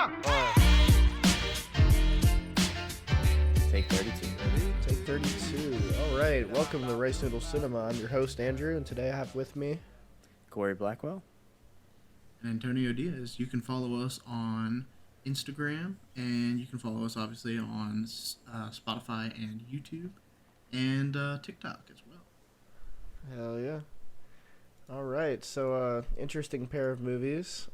Take 32. Take 32. All right. Welcome to RiceNoodleCinema. I'm your host, Andrew, and today I have with me Corey Blackwell. And Antonio Diaz. You can follow us on Instagram, and you can follow us, obviously, on Spotify and YouTube, and TikTok as well. Hell yeah. All right. So, interesting pair of movies.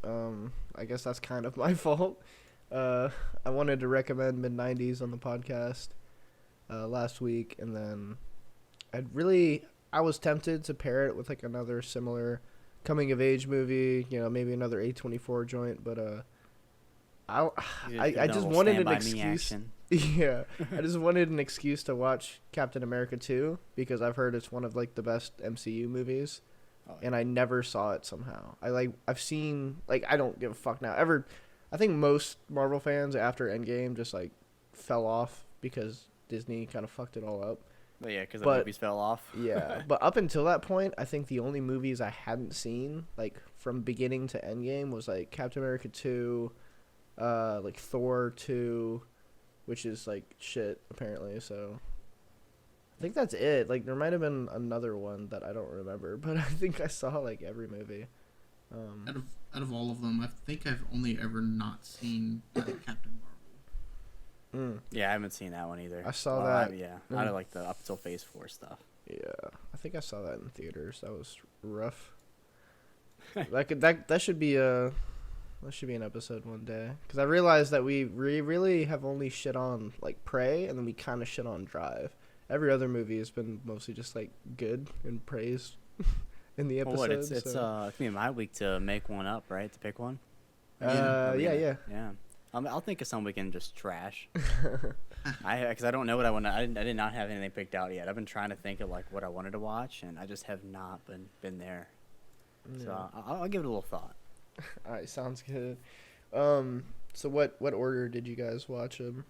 I guess that's kind of my fault. I wanted to recommend Mid90s on the podcast last week, and then I was tempted to pair it with like another similar coming of age movie, maybe another A24 joint, but I just wanted an excuse. Yeah, I just wanted an excuse to watch Captain America 2 because I've heard it's one of like the best MCU movies. And I never saw it somehow. I've seen, I don't give a fuck now. I think most Marvel fans after Endgame just, fell off because Disney kind of fucked it all up. But yeah, because the movies fell off. Yeah, but up until that point, I think the only movies I hadn't seen, from beginning to Endgame, was, Captain America 2, Thor 2, which is, shit, apparently, so... I think that's it. There might have been another one that I don't remember, but I think I saw every movie. Out of all of them, I think I've only ever not seen Captain Marvel. Yeah, I haven't seen that one either. I saw that. I like the up till Phase 4 stuff. Yeah, I think I saw that in theaters. That was rough. that should be an episode one day, because I realized that we really have only shit on Prey, and then we kind of shit on Drive. Every other movie has been mostly just good and praised in the episode. Well, it's gonna be my week to make one up, right? To pick one. Yeah. I'll think of some we can just trash. Because I don't know what I want. I did not have anything picked out yet. I've been trying to think of what I wanted to watch, and I just have not been there. Yeah. So I'll give it a little thought. All right, sounds good. So what order did you guys watch them?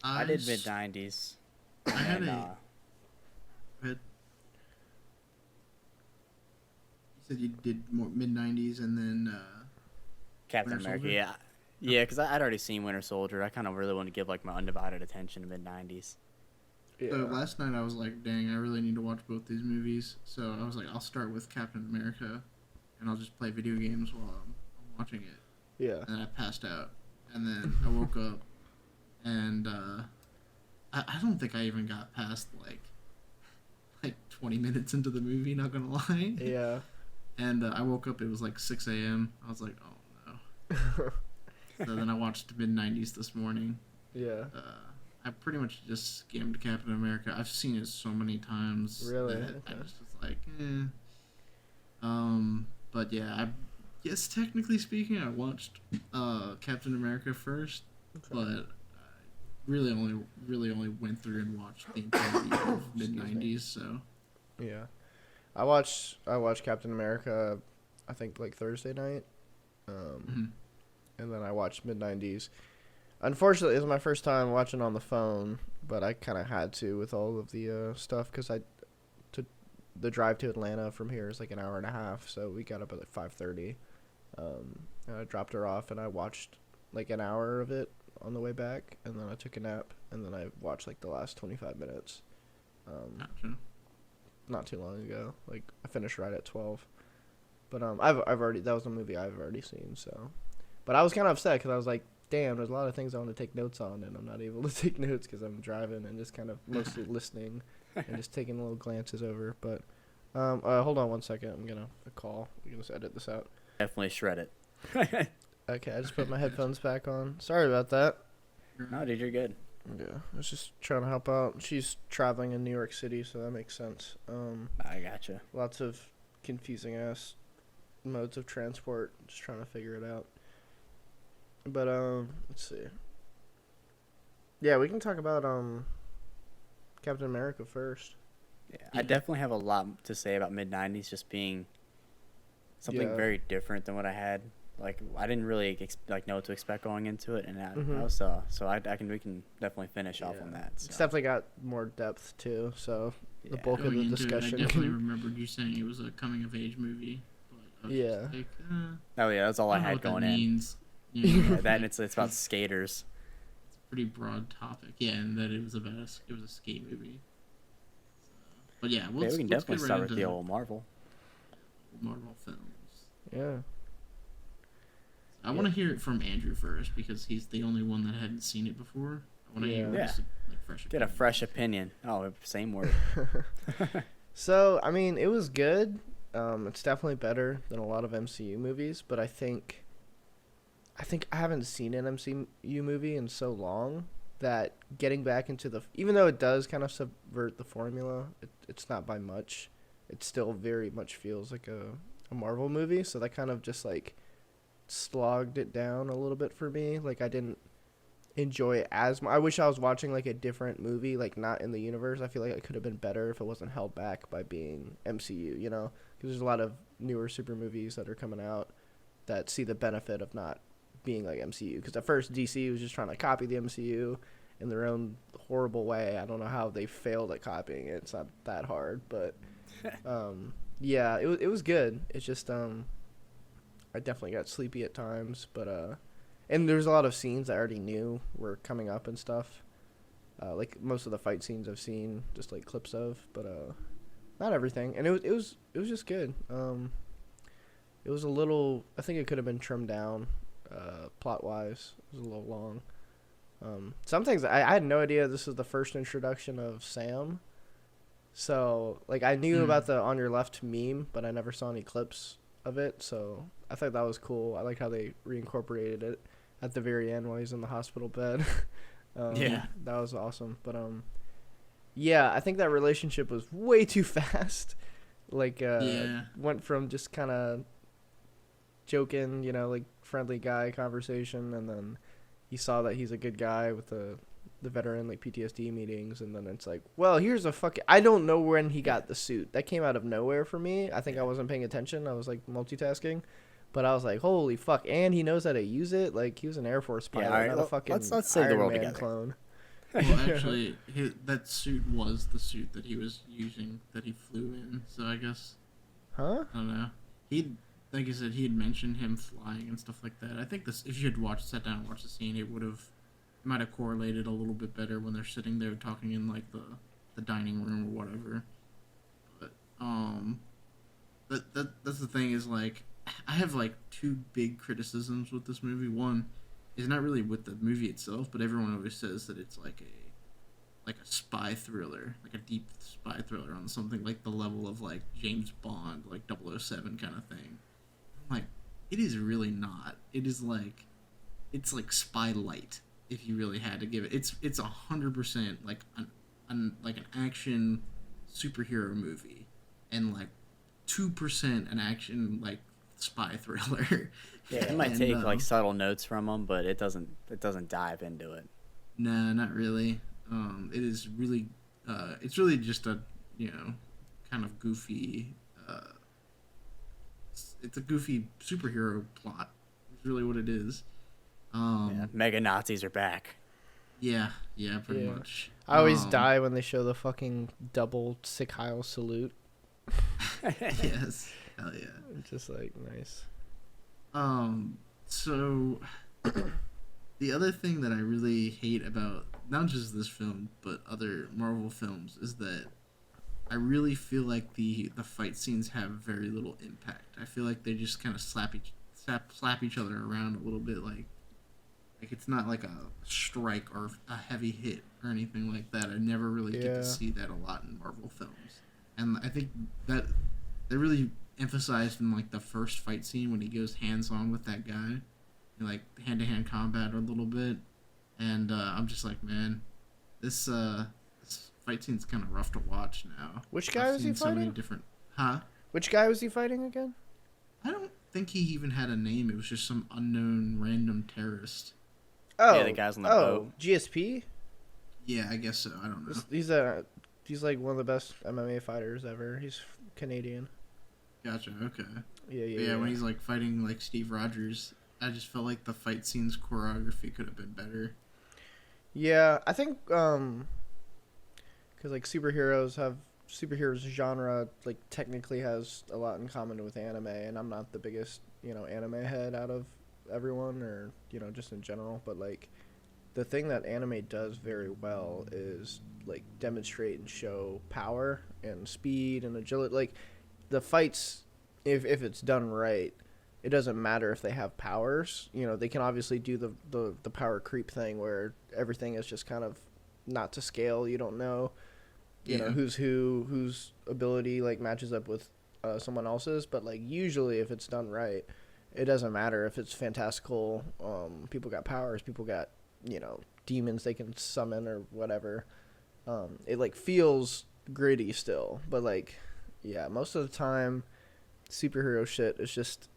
I did Mid90s. I had you said you did more Mid90s and then Captain America. Yeah, because I'd already seen Winter Soldier. I kind of really want to give my undivided attention to Mid90s. Yeah. So last night I was like, dang, I really need to watch both these movies. So I was like, I'll start with Captain America, and I'll just play video games while I'm watching it. Yeah. And I passed out, and then I woke up, and I don't think I even got past 20 minutes into the movie, not gonna lie. Yeah. And I woke up, it was 6 a.m. I was like, oh no. So then I watched Mid90s this morning. Yeah. I pretty much just skimmed Captain America. I've seen it so many times. Really? That Okay. I was just like, But yeah, I guess technically speaking, I watched Captain America first, but really only went through and watched the entirety of Mid90s. So yeah, I watched Captain America, I think Thursday night, and then I watched Mid90s. Unfortunately, it was my first time watching on the phone, but I kind of had to with all of the stuff because the drive to Atlanta from here is an hour and a half, so we got up at 5:30. And I dropped her off, and I watched an hour of it on the way back, and then I took a nap, and then I watched the last 25 minutes. gotcha. Not too long ago. I finished right at 12. But I've already, that was a movie I've already seen, so. But I was kind of upset because I was like, damn, there's a lot of things I want to take notes on, and I'm not able to take notes because I'm driving and just kind of mostly listening and just taking little glances over. But hold on one second. I'm gonna call. We're gonna edit this out. Definitely shred it. Okay, I just put my headphones back on. Sorry about that. No, dude, you're good. Yeah, I was just trying to help out. She's traveling in New York City, so that makes sense. I gotcha. Lots of confusing ass modes of transport. Just trying to figure it out. But let's see. Yeah, we can talk about Captain America first. Yeah, I definitely have a lot to say about Mid90s just being something very different than what I had. I didn't really know what to expect going into it, and I was so we can definitely finish off on that. So. It's definitely got more depth too. So the bulk of the Going into it, discussion. I definitely remembered you saying it was a coming of age movie. But I was just like, Oh yeah, that's all I had going in. You know? Yeah, that and it's about skaters. It's a pretty broad topic. Yeah, and that it was a skate movie. So, but yeah, We can let's definitely get start right with the old Marvel. Marvel films. Yeah. I want to hear it from Andrew first because he's the only one that hadn't seen it before. I want to hear just fresh Get a fresh opinion. Oh, same word. So, I mean, it was good. It's definitely better than a lot of MCU movies, but I think I haven't seen an MCU movie in so long that getting back into even though it does kind of subvert the formula, it's not by much. It still very much feels like a Marvel movie, so that kind of just like slogged it down a little bit for me. Like, I didn't enjoy it as much. I wish I was watching like a different movie, like not in the universe. I feel like it could have been better if it wasn't held back by being MCU, you know, because there's a lot of newer super movies that are coming out that see the benefit of not being like MCU, because at first DC was just trying to copy the MCU in their own horrible way. I don't know how they failed at copying it. It's not that hard, but yeah, it was good. It's just I definitely got sleepy at times, but and there's a lot of scenes I already knew were coming up and stuff. Like most of the fight scenes I've seen just like clips of, but not everything. And it was just good. It was a little, I think it could have been trimmed down plot wise. It was a little long. Some things I had no idea this was the first introduction of Sam. So like I knew about the On Your Left meme, but I never saw any clips of it. So I thought that was cool. I like how they reincorporated it at the very end while he's in the hospital bed. Yeah, that was awesome. But yeah, I think that relationship was way too fast. Like went from just kind of joking, you know, like friendly guy conversation, and then he saw that he's a good guy with the veteran like PTSD meetings, and then it's like, well, here's a I don't know when he got the suit. That came out of nowhere for me. I think I wasn't paying attention. I was like multitasking, but I was like, holy fuck! And he knows how to use it. Like he was an Air Force pilot, not a fucking let's save the world Iron Man together. clone. Well, actually, that suit was the suit that he was using that he flew in. So I guess, Huh? I don't know. Like I said, he had mentioned him flying and stuff like that. I think this, if you had sat down and watched the scene, it might have correlated a little bit better when they're sitting there talking in like the dining room or whatever. But that's the thing is like I have like two big criticisms with this movie. One is not really with the movie itself, but everyone always says that it's like a spy thriller, like a deep spy thriller on something like the level of like James Bond, like 007 kind of thing. I'm like, it is really not. It is like, it's like Spy Light. If you really had to give it, it's 100% like an action superhero movie, and like 2% an action like spy thriller. Yeah, it might take like subtle notes from them, but it doesn't dive into it. Nah, not really. It is really, it's really just a kind of goofy. It's a goofy superhero plot. It's really what it is. Mega Nazis are back. Yeah, pretty much. I always die when they show the fucking double Sick Heil salute. Yes, hell yeah. Just like nice. So the other thing that I really hate about not just this film but other Marvel films is that I really feel like the fight scenes have very little impact. I feel like they just kind of slap each other around a little bit, like it's not like a strike or a heavy hit or anything like that. I never really get to see that a lot in Marvel films, and I think that they really emphasized in like the first fight scene when he goes hands on with that guy, like hand to hand combat a little bit, and I'm just like, man, this fight scene's kind of rough to watch now. Which guy was he fighting? So many different, Which guy was he fighting again? I don't think he even had a name. It was just some unknown random terrorist. Oh, yeah, the guys on the boat. GSP? Yeah, I guess so. I don't He's know. he's like one of the best MMA fighters ever. He's Canadian. Gotcha. Okay. Yeah. When he's like fighting like Steve Rogers, I just felt like the fight scenes choreography could have been better. Yeah, I think because like superheroes genre like technically has a lot in common with anime, and I'm not the biggest anime head out of everyone or, you know, just in general, but like the thing that anime does very well is like demonstrate and show power and speed and agility. Like the fights, if it's done right, it doesn't matter if they have powers. You know, they can obviously do the power creep thing where everything is just kind of not to scale. You don't know, you know, whose ability like matches up with someone else's. But like usually, if it's done right, it doesn't matter if it's fantastical. People got powers. People got, you know, demons they can summon or whatever. It like feels gritty still, but like, yeah, most of the time, superhero shit is just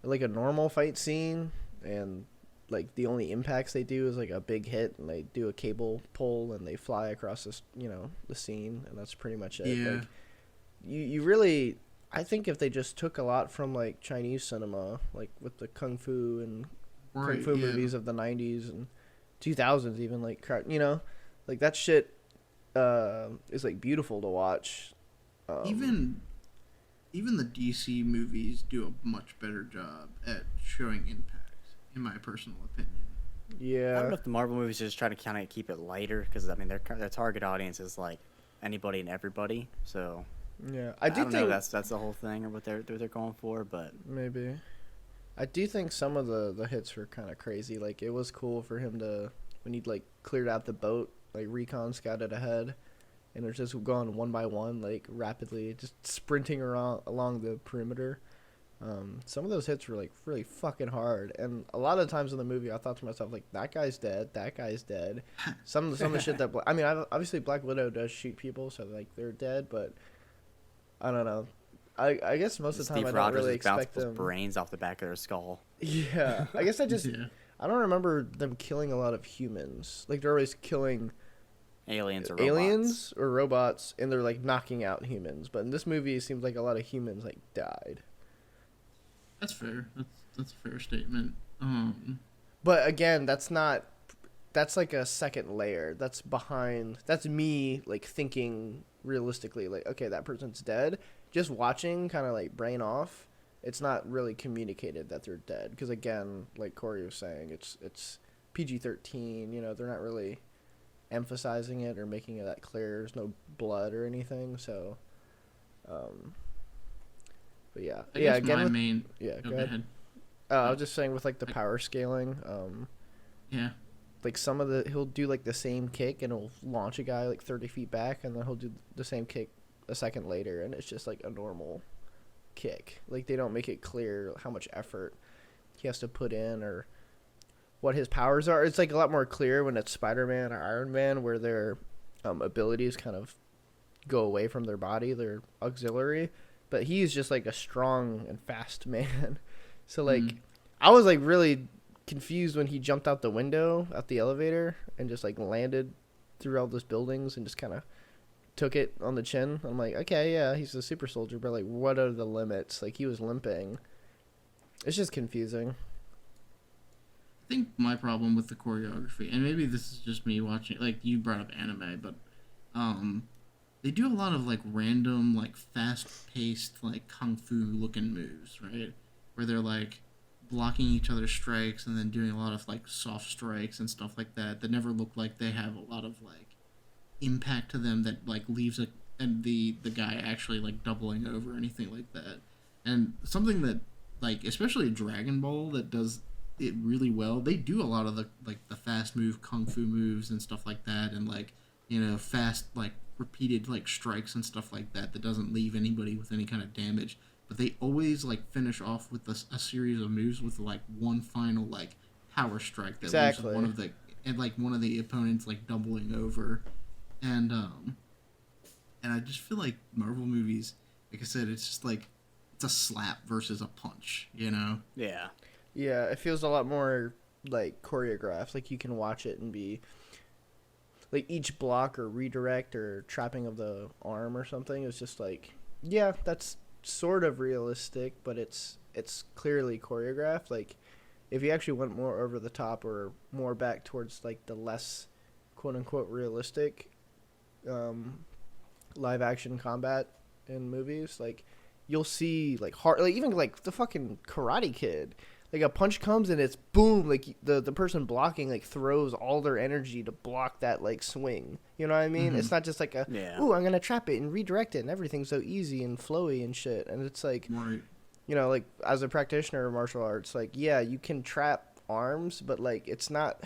like a normal fight scene, and like the only impacts they do is like a big hit, and they do a cable pull and they fly across this, you know, the scene, and that's pretty much it. Yeah. Like, you really, I think if they just took a lot from like Chinese cinema, like with the kung fu and kung fu movies of the 90s and 2000s, even like, you know, like that shit is like beautiful to watch. Even the DC movies do a much better job at showing impact, in my personal opinion. Yeah. I don't know if the Marvel movies just try to kind of keep it lighter, because I mean their target audience is like anybody and everybody. So yeah, I don't know if that's the whole thing or what they're going for, but maybe. I do think some of the hits were kind of crazy. Like it was cool for him to, when he like cleared out the boat, like recon scouted ahead, and they're just going one by one, like rapidly, just sprinting around along the perimeter. Some of those hits were like really fucking hard, and a lot of times in the movie, I thought to myself like, that guy's dead, that guy's dead. Some of the shit that I mean, obviously Black Widow does shoot people, so like they're dead, but I don't know. I guess most of the time I don't really expect them. Brains off the back of their skull. Yeah, I guess I just I don't remember them killing a lot of humans. Like they're always killing aliens or robots, and they're like knocking out humans. But in this movie, it seems like a lot of humans like died. That's fair. That's a fair statement. But again, that's like a second layer. That's me like thinking realistically, like, okay, that person's dead. Just watching, kind of like brain off. It's not really communicated that they're dead, because again, like Corey was saying, it's PG-13. You know, they're not really emphasizing it or making it that clear. There's no blood or anything. So, but yeah, I guess again, go ahead. I was just saying with like the power scaling. Like he'll do like the same kick and he'll launch a guy like 30 feet back, and then he'll do the same kick a second later, and it's just like a normal kick. Like they don't make it clear how much effort he has to put in or what his powers are. It's like a lot more clear when it's Spider-Man or Iron Man, where their abilities kind of go away from their body, their auxiliary. But he's just like a strong and fast man. So like I was like really confused when he jumped out the window at the elevator and just like landed through all those buildings and just kind of took it on the chin. I'm like, okay, yeah, he's a super soldier, but like what are the limits? Like he was limping. It's just confusing. I think my problem with the choreography, and maybe this is just me watching, like you brought up anime, but they do a lot of like random, like fast-paced, like kung fu looking moves, right? Where they're like blocking each other's strikes and then doing a lot of like soft strikes and stuff like that never look like they have a lot of like impact to them that like leaves the guy actually like doubling over or anything like that. And something that like especially Dragon Ball that does it really well, they do a lot of the like the fast move kung fu moves and stuff like that, and like, you know, fast like repeated like strikes and stuff like that doesn't leave anybody with any kind of damage. But they always like finish off with a series of moves with like one final like power strike that leaves one of the opponents like doubling over. And I just feel like Marvel movies, like I said, it's just like it's a slap versus a punch, you know? Yeah. Yeah, it feels a lot more like choreographed. Like you can watch it and be like each block or redirect or trapping of the arm or something is just like, yeah, that's sort of realistic, but it's clearly choreographed. Like if you actually went more over the top or more back towards like the less quote unquote realistic live action combat in movies, like you'll see like hard, like even like the fucking Karate Kid, Like a punch comes and it's boom. Like the person blocking like throws all their energy to block that like swing. You know what I mean? Mm-hmm. It's not just like ooh, I'm gonna trap it and redirect it and everything's so easy and flowy and shit. And it's like, Right. you know, like as a practitioner of martial arts, like yeah, you can trap arms, but like it's not.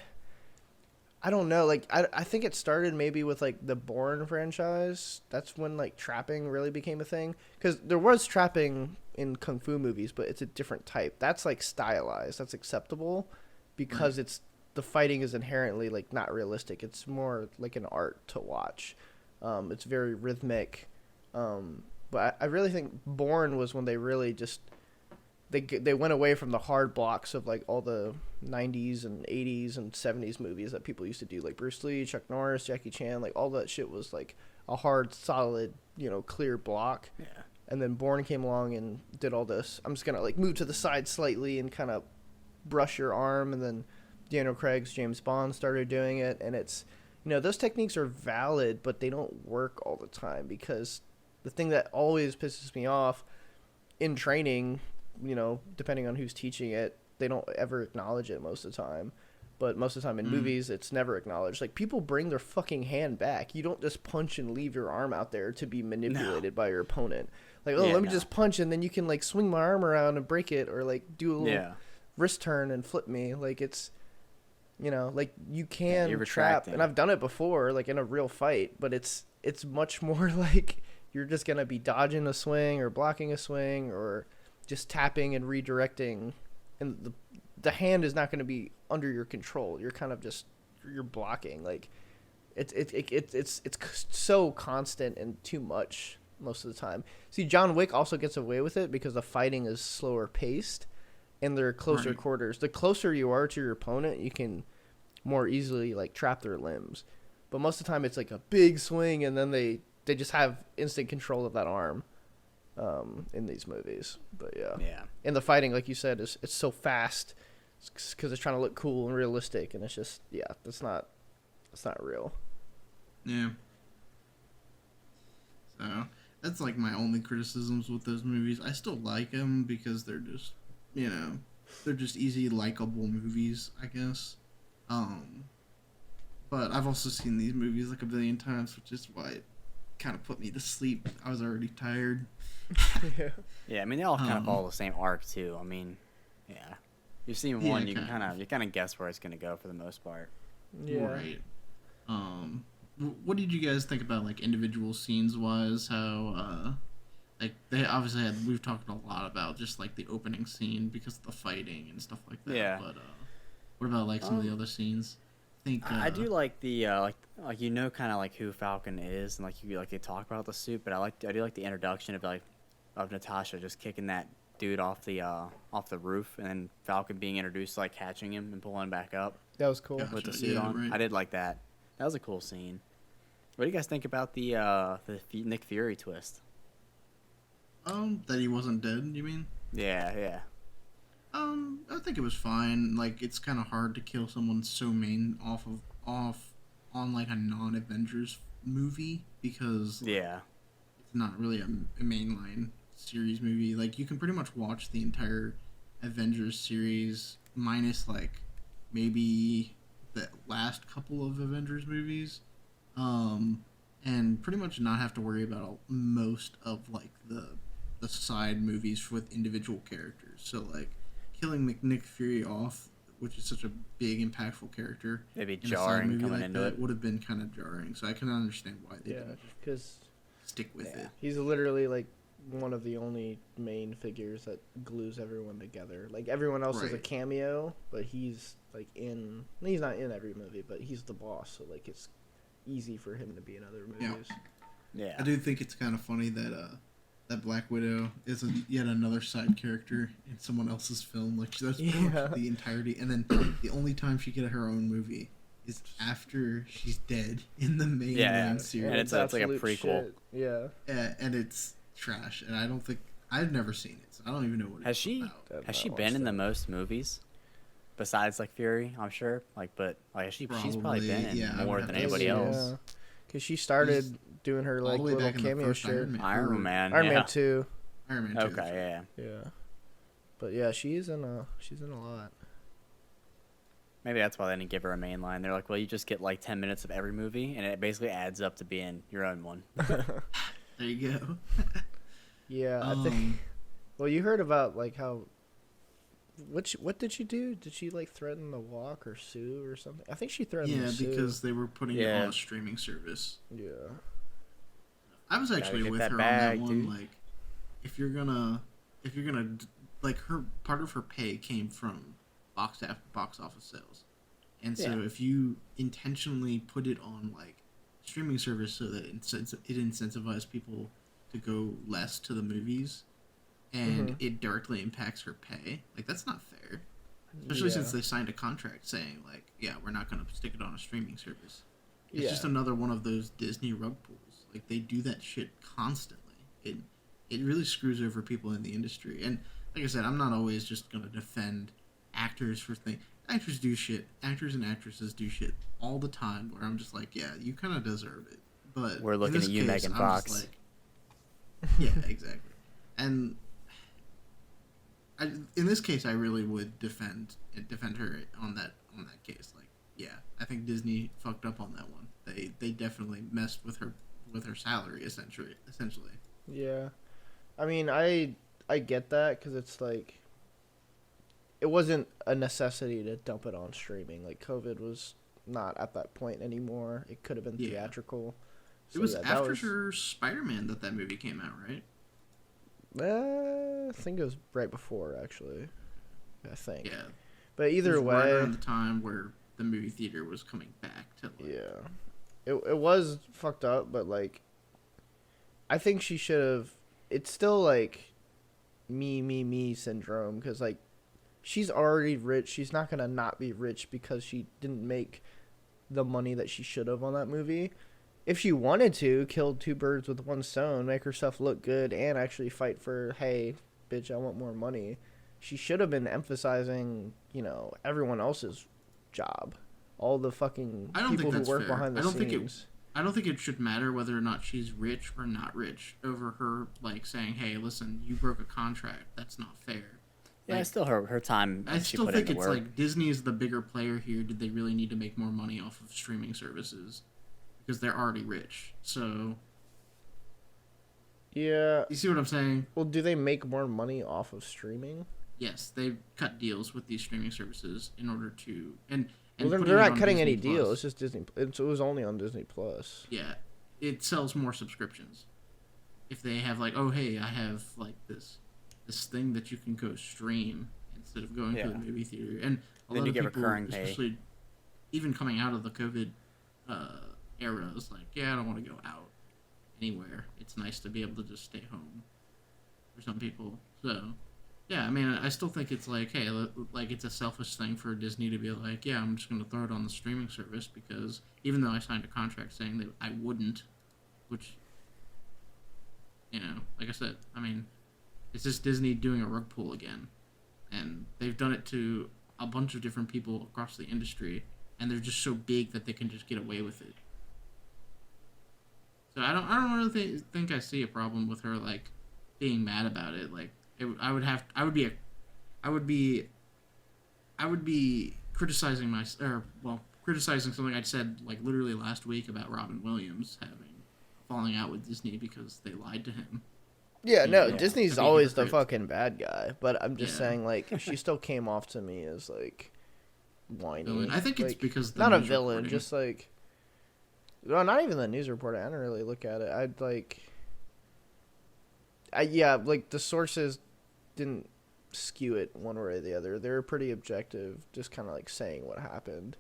I don't know. Like I think it started maybe with like the Bourne franchise. That's when like trapping really became a thing. Because there was trapping in kung fu movies, but it's a different type. That's like stylized. That's acceptable because it's the fighting is inherently like not realistic. It's more like an art to watch. It's very rhythmic. But I really think Bourne was when they really just they went away from the hard blocks of like all the 90s and 80s and 70s movies that people used to do, like Bruce Lee, Chuck Norris, Jackie Chan. Like all that shit was like a hard, solid, you know, clear block. Yeah. And then Bourne came along and did all this. I'm just gonna like move to the side slightly and kind of brush your arm. And then Daniel Craig's James Bond started doing it, and it's, you know, those techniques are valid, but they don't work all the time because the thing that always pisses me off in training, you know, depending on who's teaching it, they don't ever acknowledge it most of the time. But most of the time in movies, it's never acknowledged. Like, people bring their fucking hand back. You don't just punch and leave your arm out there to be manipulated by your opponent. Like, let me just punch, and then you can, like, swing my arm around and break it, or, like, do a little wrist turn and flip me. Like, it's, you know, like, you can trap. And I've done it before, like, in a real fight. But it's much more like you're just going to be dodging a swing or blocking a swing or just tapping and redirecting, and the hand is not going to be under your control. You're kind of just you're blocking. Like it's so constant and too much most of the time. See, John Wick also gets away with it because the fighting is slower paced and they're closer quarters. The closer you are to your opponent, you can more easily like trap their limbs. But most of the time it's like a big swing and then they just have instant control of that arm. In these movies, but yeah. And the fighting, like you said, it's so fast because it's trying to look cool and realistic, and it's just it's not real. Yeah. So that's like my only criticisms with those movies. I still like them because they're just, you know, they're just easy, likable movies, I guess. But I've also seen these movies like a billion times, which is why it kind of put me to sleep. I was already tired. Yeah, I mean they all kind of follow the same arc too. I mean, yeah, you've seen one, you can kind of guess where it's gonna go for the most part. Yeah. Right. What did you guys think about like individual scenes wise? How like they obviously we've talked a lot about just like the opening scene because of the fighting and stuff like that. Yeah. But what about like some of the other scenes? I do like the like you know kind of like who Falcon is and like you like they talk about the suit, but I do like the introduction of Natasha just kicking that dude off the roof and then Falcon being introduced like catching him and pulling him back up. That was cool. With the suit on. Right. I did like that. That was a cool scene. What do you guys think about the Nick Fury twist? That he wasn't dead, you mean? Yeah. I think it was fine. Like, it's kind of hard to kill someone so main off on like a non-Avengers movie because it's not really a mainline series movie. Like, you can pretty much watch the entire Avengers series minus like maybe the last couple of Avengers movies, and pretty much not have to worry about most of like the side movies with individual characters. So like killing Nick Fury off, which is such a big impactful character, maybe jarring coming into it, would have been kind of jarring. So I can understand why they didn't because stick with it. He's literally like one of the only main figures that glues everyone together. Like everyone else is a cameo, but he's like he's not in every movie, but he's the boss, so like it's easy for him to be in other movies. Yeah. I do think it's kind of funny that that Black Widow is yet another side character in someone else's film. Like that's pretty much the entirety, and then the only time she get her own movie is after she's dead in the main series. And it's like a prequel. Shit. Yeah. And it's trash, and I've never seen it, so I don't even know what it's about. Has she been in the most movies besides like Fury? I'm sure, but she's probably been in more than anybody else. Because she started doing her like little cameo shit. Iron Man 2. Iron Man 2. Okay, yeah. But yeah, she's in a lot. Maybe that's why they didn't give her a main line. They're like, well, you just get like 10 minutes of every movie, and it basically adds up to being your own one. There you go. Yeah, I think. Well, you heard about like how. What did she do? Did she like threaten to walk or sue or something? I think she threatened to sue. Yeah, because they were putting it on a streaming service. Yeah. I was actually with her on that one. Dude. Like, if you're gonna, like, her part of her pay came from box office sales, and so if you intentionally put it on like streaming service so that it incentivizes people to go less to the movies, and it directly impacts her pay, like that's not fair. Especially since they signed a contract saying like, yeah, we're not gonna stick it on a streaming service. It's just another one of those Disney rug pulls. Like, they do that shit constantly. It really screws over people in the industry. And like I said, I'm not always just gonna defend actors for things. Actors do shit. Actors and actresses do shit all the time. Where I'm just like, yeah, you kind of deserve it. But we're looking at you, Megan Fox. Like, yeah, exactly. And in this case, I really would defend her on that case. Like, yeah, I think Disney fucked up on that one. They definitely messed with her salary essentially. Yeah, I mean, I get that because it's like it wasn't a necessity to dump it on streaming. Like, COVID was not at that point anymore. It could have been theatrical. So, it was after Spider-Man that movie came out, right? I think it was right before, actually. I think. Yeah. But either way, right around the time where the movie theater was coming back to. Like, it was fucked up, but like, I think she should have. It's still like, me syndrome, because like, she's already rich. She's not gonna not be rich because she didn't make the money that she should have on that movie. If she wanted to, kill two birds with one stone, make herself look good, and actually fight for, hey, bitch, I want more money, she should have been emphasizing, everyone else's job. All the fucking people who work behind the scenes. I don't think it should matter whether or not she's rich or not rich over her, like, saying, hey, listen, you broke a contract. That's not fair. Yeah, like, it's still her time. I still think it's like Disney is the bigger player here. Did they really need to make more money off of streaming services? Because they're already rich, so... Yeah. You see what I'm saying? Well, do they make more money off of streaming? Yes, they've cut deals with these streaming services in order to... Well, they're not cutting any deal. It's just Disney... It was only on Disney+. Yeah. It sells more subscriptions. If they have, like, oh, hey, I have, like, this thing that you can go stream instead of going to the movie theater. And a lot of people, especially even coming out of the COVID... era is like, yeah, I don't want to go out anywhere. It's nice to be able to just stay home for some people. So, yeah, I mean, I still think it's like, hey, like, it's a selfish thing for Disney to be like, yeah, I'm just going to throw it on the streaming service because even though I signed a contract saying that I wouldn't, which, like I said, I mean, it's just Disney doing a rug pull again. And they've done it to a bunch of different people across the industry, and they're just so big that they can just get away with it. So I don't really think I see a problem with her like being mad about it. Like I would be criticizing criticizing something I'd said like literally last week about Robin Williams falling out with Disney because they lied to him. Yeah, no, Disney's always the fucking bad guy. But I'm just saying, like, she still came off to me as like whiny. Villain. I think like, it's because not a villain, reporting. Just like. Well, not even the news reporter. I don't really look at it. Like the sources didn't skew it one way or the other. They were pretty objective, just kind of like saying what happened.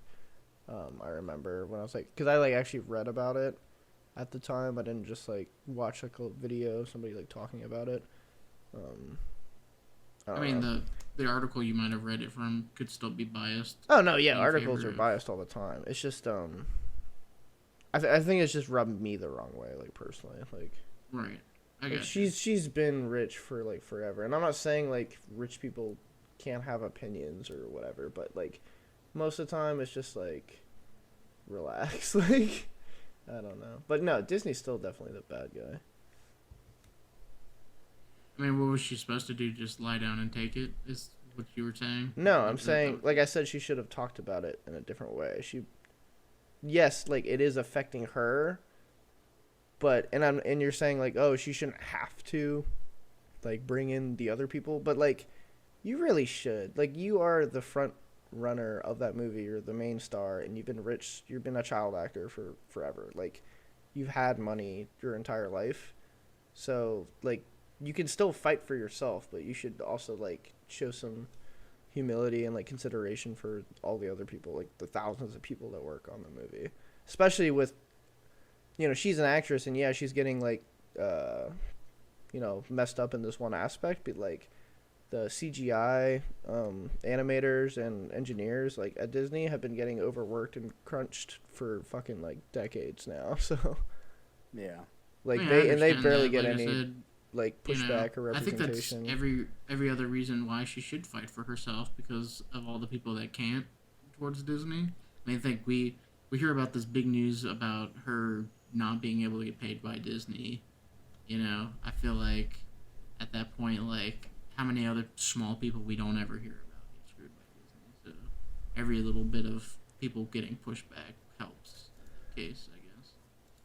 I remember when I was like, because I like actually read about it at the time. I didn't just like watch like a video of somebody like talking about it. I mean, the article you might have read it from could still be biased. Oh no, yeah, articles are biased all the time. It's just I think it's just rubbed me the wrong way, like personally, like. Right. Like, she's been rich for like forever, and I'm not saying like rich people can't have opinions or whatever, but like most of the time it's just like relax, like I don't know, but no, Disney's still definitely the bad guy. I mean, what was she supposed to do? Just lie down and take it? Is what you were saying? No, I'm saying, like I said, she should have talked about it in a different way. Yes, like it is affecting her, but and you're saying like, oh, she shouldn't have to, like, bring in the other people, but like, you really should. Like, you are the front runner of that movie. You're the main star, and you've been rich. You've been a child actor for forever. Like, you've had money your entire life, so like, you can still fight for yourself, but you should also like show some humility and like consideration for all the other people, like the thousands of people that work on the movie, especially with, she's an actress, and yeah, she's getting like messed up in this one aspect, but like the CGI animators and engineers like at Disney have been getting overworked and crunched for fucking like decades now. So yeah, like, I mean, they barely that. get Like any I said, like pushback or representation. I think that's every other reason why she should fight for herself, because of all the people that can't towards Disney. I mean, I think we hear about this big news about her not being able to get paid by Disney. I feel like at that point, like, how many other small people we don't ever hear about get screwed by Disney? So every little bit of people getting pushed back helps in the case, I guess.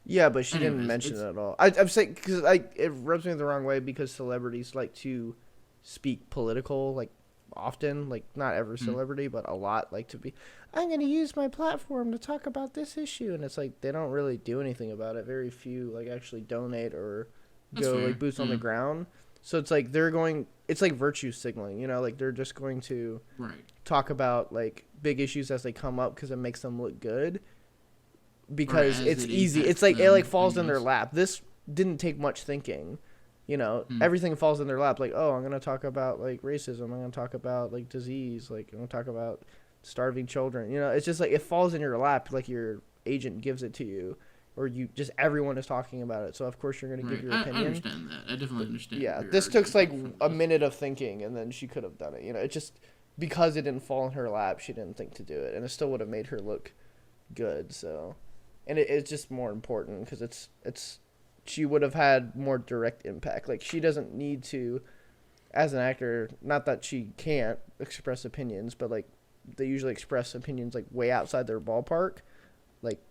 Yeah, but she didn't mention it at all. I'm saying, because it rubs me the wrong way, because celebrities like to speak political, like, often. Like, not every celebrity, but a lot like to be, I'm going to use my platform to talk about this issue. And it's like, they don't really do anything about it. Very few, like, actually donate or go, like, boots on the ground. So it's like it's like virtue signaling, like, they're just going to talk about, like, big issues as they come up because it makes them look good. Because it's easy. It's like it like falls in their lap. This didn't take much thinking. Everything falls in their lap. Like, oh, I'm going to talk about like racism. I'm going to talk about like disease. Like, I'm going to talk about starving children. It's just like it falls in your lap, like your agent gives it to you, or everyone is talking about it. So of course you're going to give your opinion. I understand that. I definitely understand. Yeah, this took like a minute of thinking, and then she could have done it. It just, because it didn't fall in her lap, she didn't think to do it, and it still would have made her look good. So. And it's just more important because it's she would have had more direct impact. Like, she doesn't need to, as an actor, not that she can't express opinions, but like they usually express opinions like way outside their ballpark, like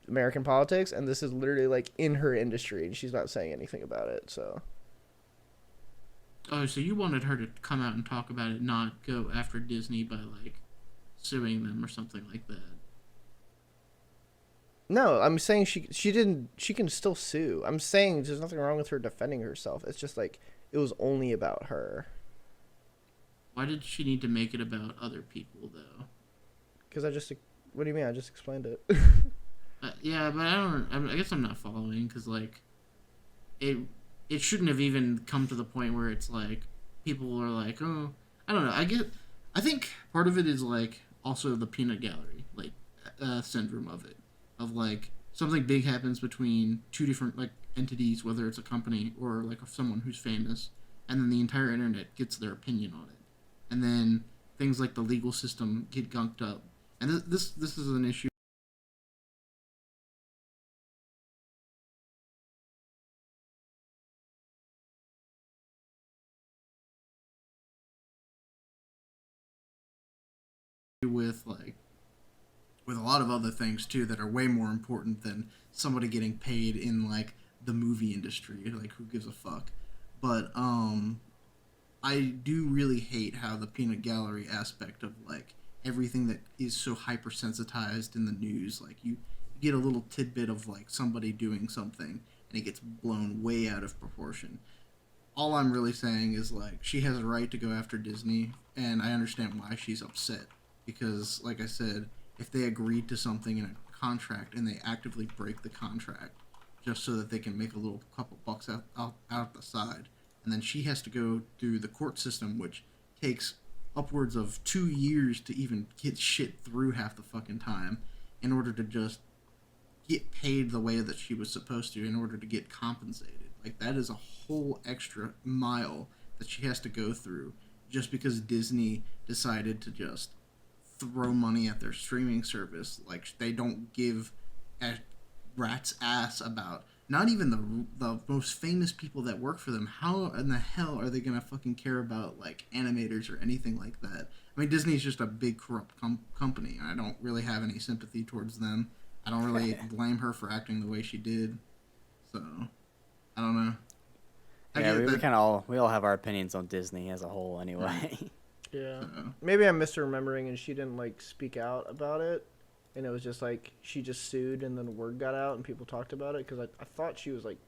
American politics, and this is literally like in her industry, and she's not saying anything about it. So. Oh, so you wanted her to come out and talk about it, not go after Disney by like suing them or something like that. No, I'm saying she can still sue. I'm saying there's nothing wrong with her defending herself. It's just like it was only about her. Why did she need to make it about other people though? Because what do you mean? I just explained it. Yeah, but I guess I'm not following, because like it shouldn't have even come to the point where it's like people are like, oh, I don't know. I think part of it is like also the peanut gallery like syndrome of it. Of like something big happens between two different like entities, whether it's a company or like someone who's famous, and then the entire internet gets their opinion on it, and then things like the legal system get gunked up, and this is an issue with a lot of other things too that are way more important than somebody getting paid in like the movie industry. Like, who gives a fuck? But I do really hate how the peanut gallery aspect of like everything that is so hypersensitized in the news, like you get a little tidbit of like somebody doing something and it gets blown way out of proportion. All I'm really saying is like she has a right to go after Disney, and I understand why she's upset, because like I said, if they agreed to something in a contract and they actively break the contract just so that they can make a little couple bucks out the side, and then she has to go through the court system, which takes upwards of 2 years to even get shit through half the fucking time in order to just get paid the way that she was supposed to, in order to get compensated. Like, that is a whole extra mile that she has to go through just because Disney decided to just throw money at their streaming service. Like, they don't give a rat's ass about not even the most famous people that work for them. How in the hell are they gonna fucking care about like animators or anything like that? I mean, Disney's just a big corrupt company. I don't really have any sympathy towards them. I don't really blame her for acting the way she did. So, I don't know. Yeah, we all have our opinions on Disney as a whole, anyway. Yeah. Maybe I'm misremembering, and she didn't like speak out about it, and it was just like she just sued, and then word got out, and people talked about it because I thought she was like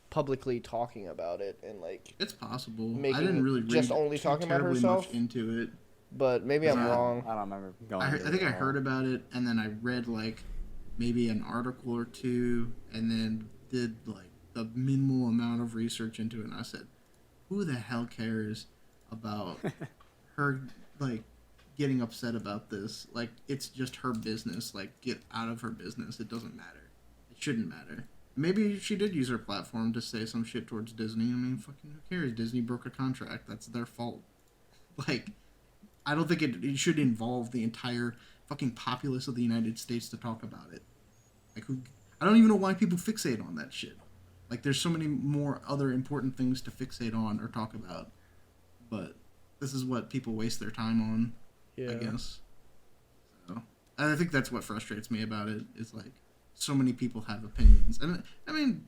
publicly talking about it and like. It's possible. I didn't really read just only talking about herself much into it. But maybe I'm wrong. I don't remember going. I think I heard about it, and then I read like maybe an article or two, and then did like the minimal amount of research into it, and I said, "Who the hell cares about her like getting upset about this? Like, it's just her business. Like, get out of her business. It doesn't matter. It shouldn't matter." Maybe she did use her platform to say some shit towards Disney. I mean, fucking who cares? Disney broke a contract. That's their fault. Like, I don't think it should involve the entire fucking populace of the United States to talk about it. Like, I don't even know why people fixate on that shit. Like, there's so many more other important things to fixate on or talk about. But this is what people waste their time on, I guess. So, I think that's what frustrates me about it, is like, so many people have opinions. And I mean,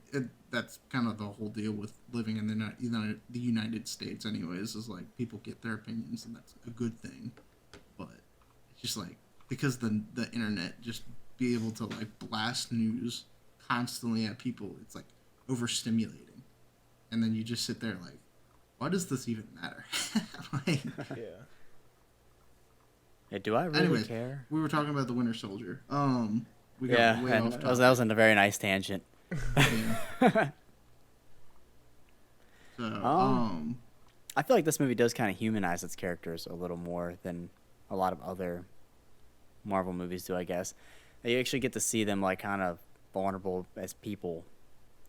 that's kind of the whole deal with living in the United States anyways, is like people get their opinions, and that's a good thing. But it's just like, because the internet just be able to like blast news constantly at people, it's like overstimulating. And then you just sit there like, why does this even matter? Like, yeah, do I really care? We were talking about the Winter Soldier. We got way off topic. That was a very nice tangent. Yeah. So, I feel like this movie does kind of humanize its characters a little more than a lot of other Marvel movies do, I guess. You actually get to see them like kind of vulnerable as people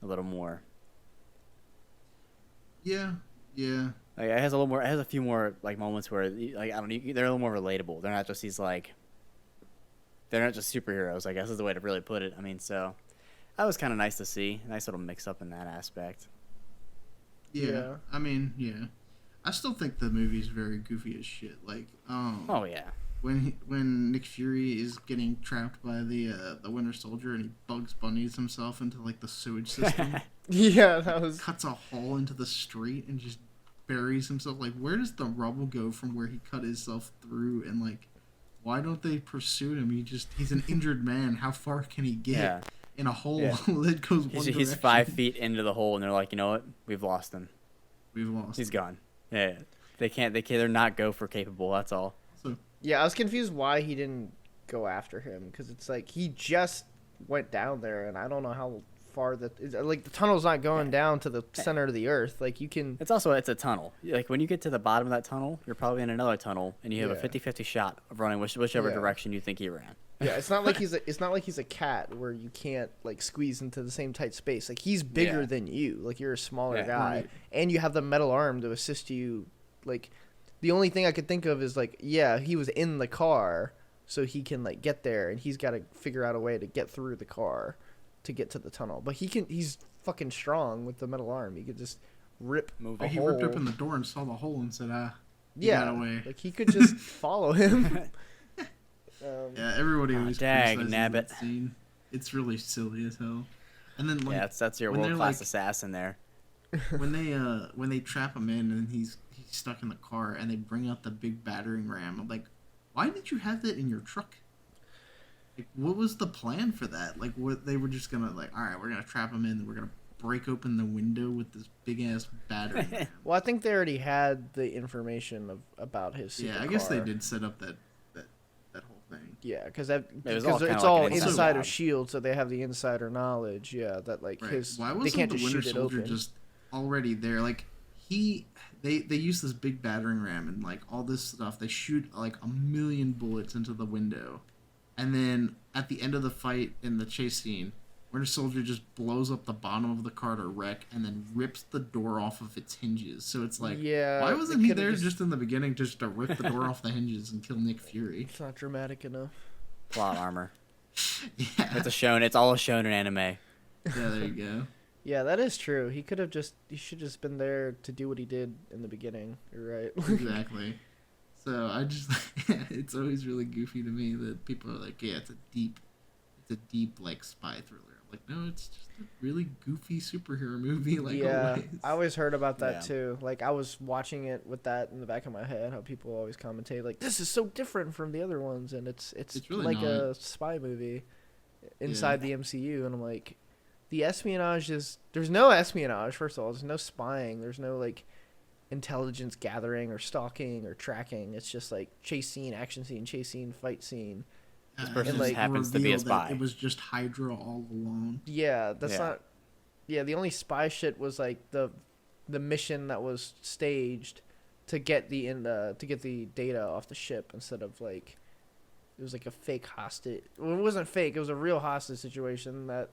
a little more. Yeah. Like, it has a little more. It has a few more like moments where, like, I don't know, they're a little more relatable. They're not just these like. They're not just superheroes, I guess is the way to really put it. I mean, so that was kind of nice to see. Nice little mix up in that aspect. Yeah. I mean, yeah. I still think the movie's very goofy as shit. Like, oh yeah. When Nick Fury is getting trapped by the Winter Soldier and he Bugs Bunnies himself into like the sewage system. Yeah, that was. Cuts a hole into the street and just buries himself. Like, where does the rubble go from where he cut himself through, and like, why don't they pursue him? He's an injured man. How far can he get in a hole that goes one direction? He's 5 feet into the hole, and they're like, you know what? We've lost him. He's gone. Yeah, they can't. They're not Gopher capable. That's all. So yeah, I was confused why he didn't go after him, because it's like he just went down there, and I don't know how far like the tunnel's not going down to the center of the earth. Like, you can. It's a tunnel. Like, when you get to the bottom of that tunnel, you're probably in another tunnel, and you have a 50-50 shot of running whichever direction you think he ran. Yeah, it's not like he's a cat where you can't like squeeze into the same tight space. Like, he's bigger than you. Like, you're a smaller guy, right. And you have the metal arm to assist you. Like, the only thing I could think of is like, he was in the car, so he can like get there, and he's got to figure out a way to get through the car to get to the tunnel. But he's fucking strong with the metal arm. He could just rip a hole. He ripped open the door and saw the hole and said, got away. Like, he could just follow him. Yeah, everybody always criticizes nabbit. that scene. It's really silly as hell. And then, like, that's your world-class assassin there. when they trap him in and he's stuck in the car and they bring out the big battering ram, I'm like, why did you have that in your truck? Like, what was the plan for that? Like, what, they were just gonna like, all right, we're gonna trap him in, and we're gonna break open the window with this big ass battering ram. Well, I think they already had the information about his super I guess they did set up that whole thing. Yeah, because it's all inside of S.H.I.E.L.D., so they have the insider knowledge. Yeah, that like why wasn't they can't the just Winter shoot Soldier it open. just already there? Like, they use this big battering ram and like all this stuff. They shoot like 1,000,000 bullets into the window, and then at the end of the fight in the chase scene, Winter Soldier just blows up the bottom of the car to wreck and then rips the door off of its hinges. So it's like, why wasn't he there just in the beginning just to rip the door off the hinges and kill Nick Fury? It's not dramatic enough. Plot armor. Yeah. It's all shown in anime. Yeah, there you go. Yeah, that is true. He should just been there to do what he did in the beginning. You're right. Exactly. So I just, it's always really goofy to me that people are like, yeah, it's a deep like spy thriller. I'm like, no, it's just a really goofy superhero movie. Like, Yeah, always. I always heard about that Yeah. too. Like I was watching it with that in the back of my head, how people always commentate like, "This is so different from the other ones," and it's really like not. a spy movie inside the MCU, and I'm like, the espionage is there's no espionage. First of all, there's no spying. There's no like intelligence gathering or stalking or tracking. It's just like chase scene, action scene, chase scene, fight scene. This person And, just like, happens to be a reveal that spy. It was just Hydra all along. Yeah, that's Yeah. not. Yeah, the only spy shit was like the mission that was staged to get the data off the ship instead of like it was like a fake hostage. Well, it wasn't fake. It was a real hostage situation that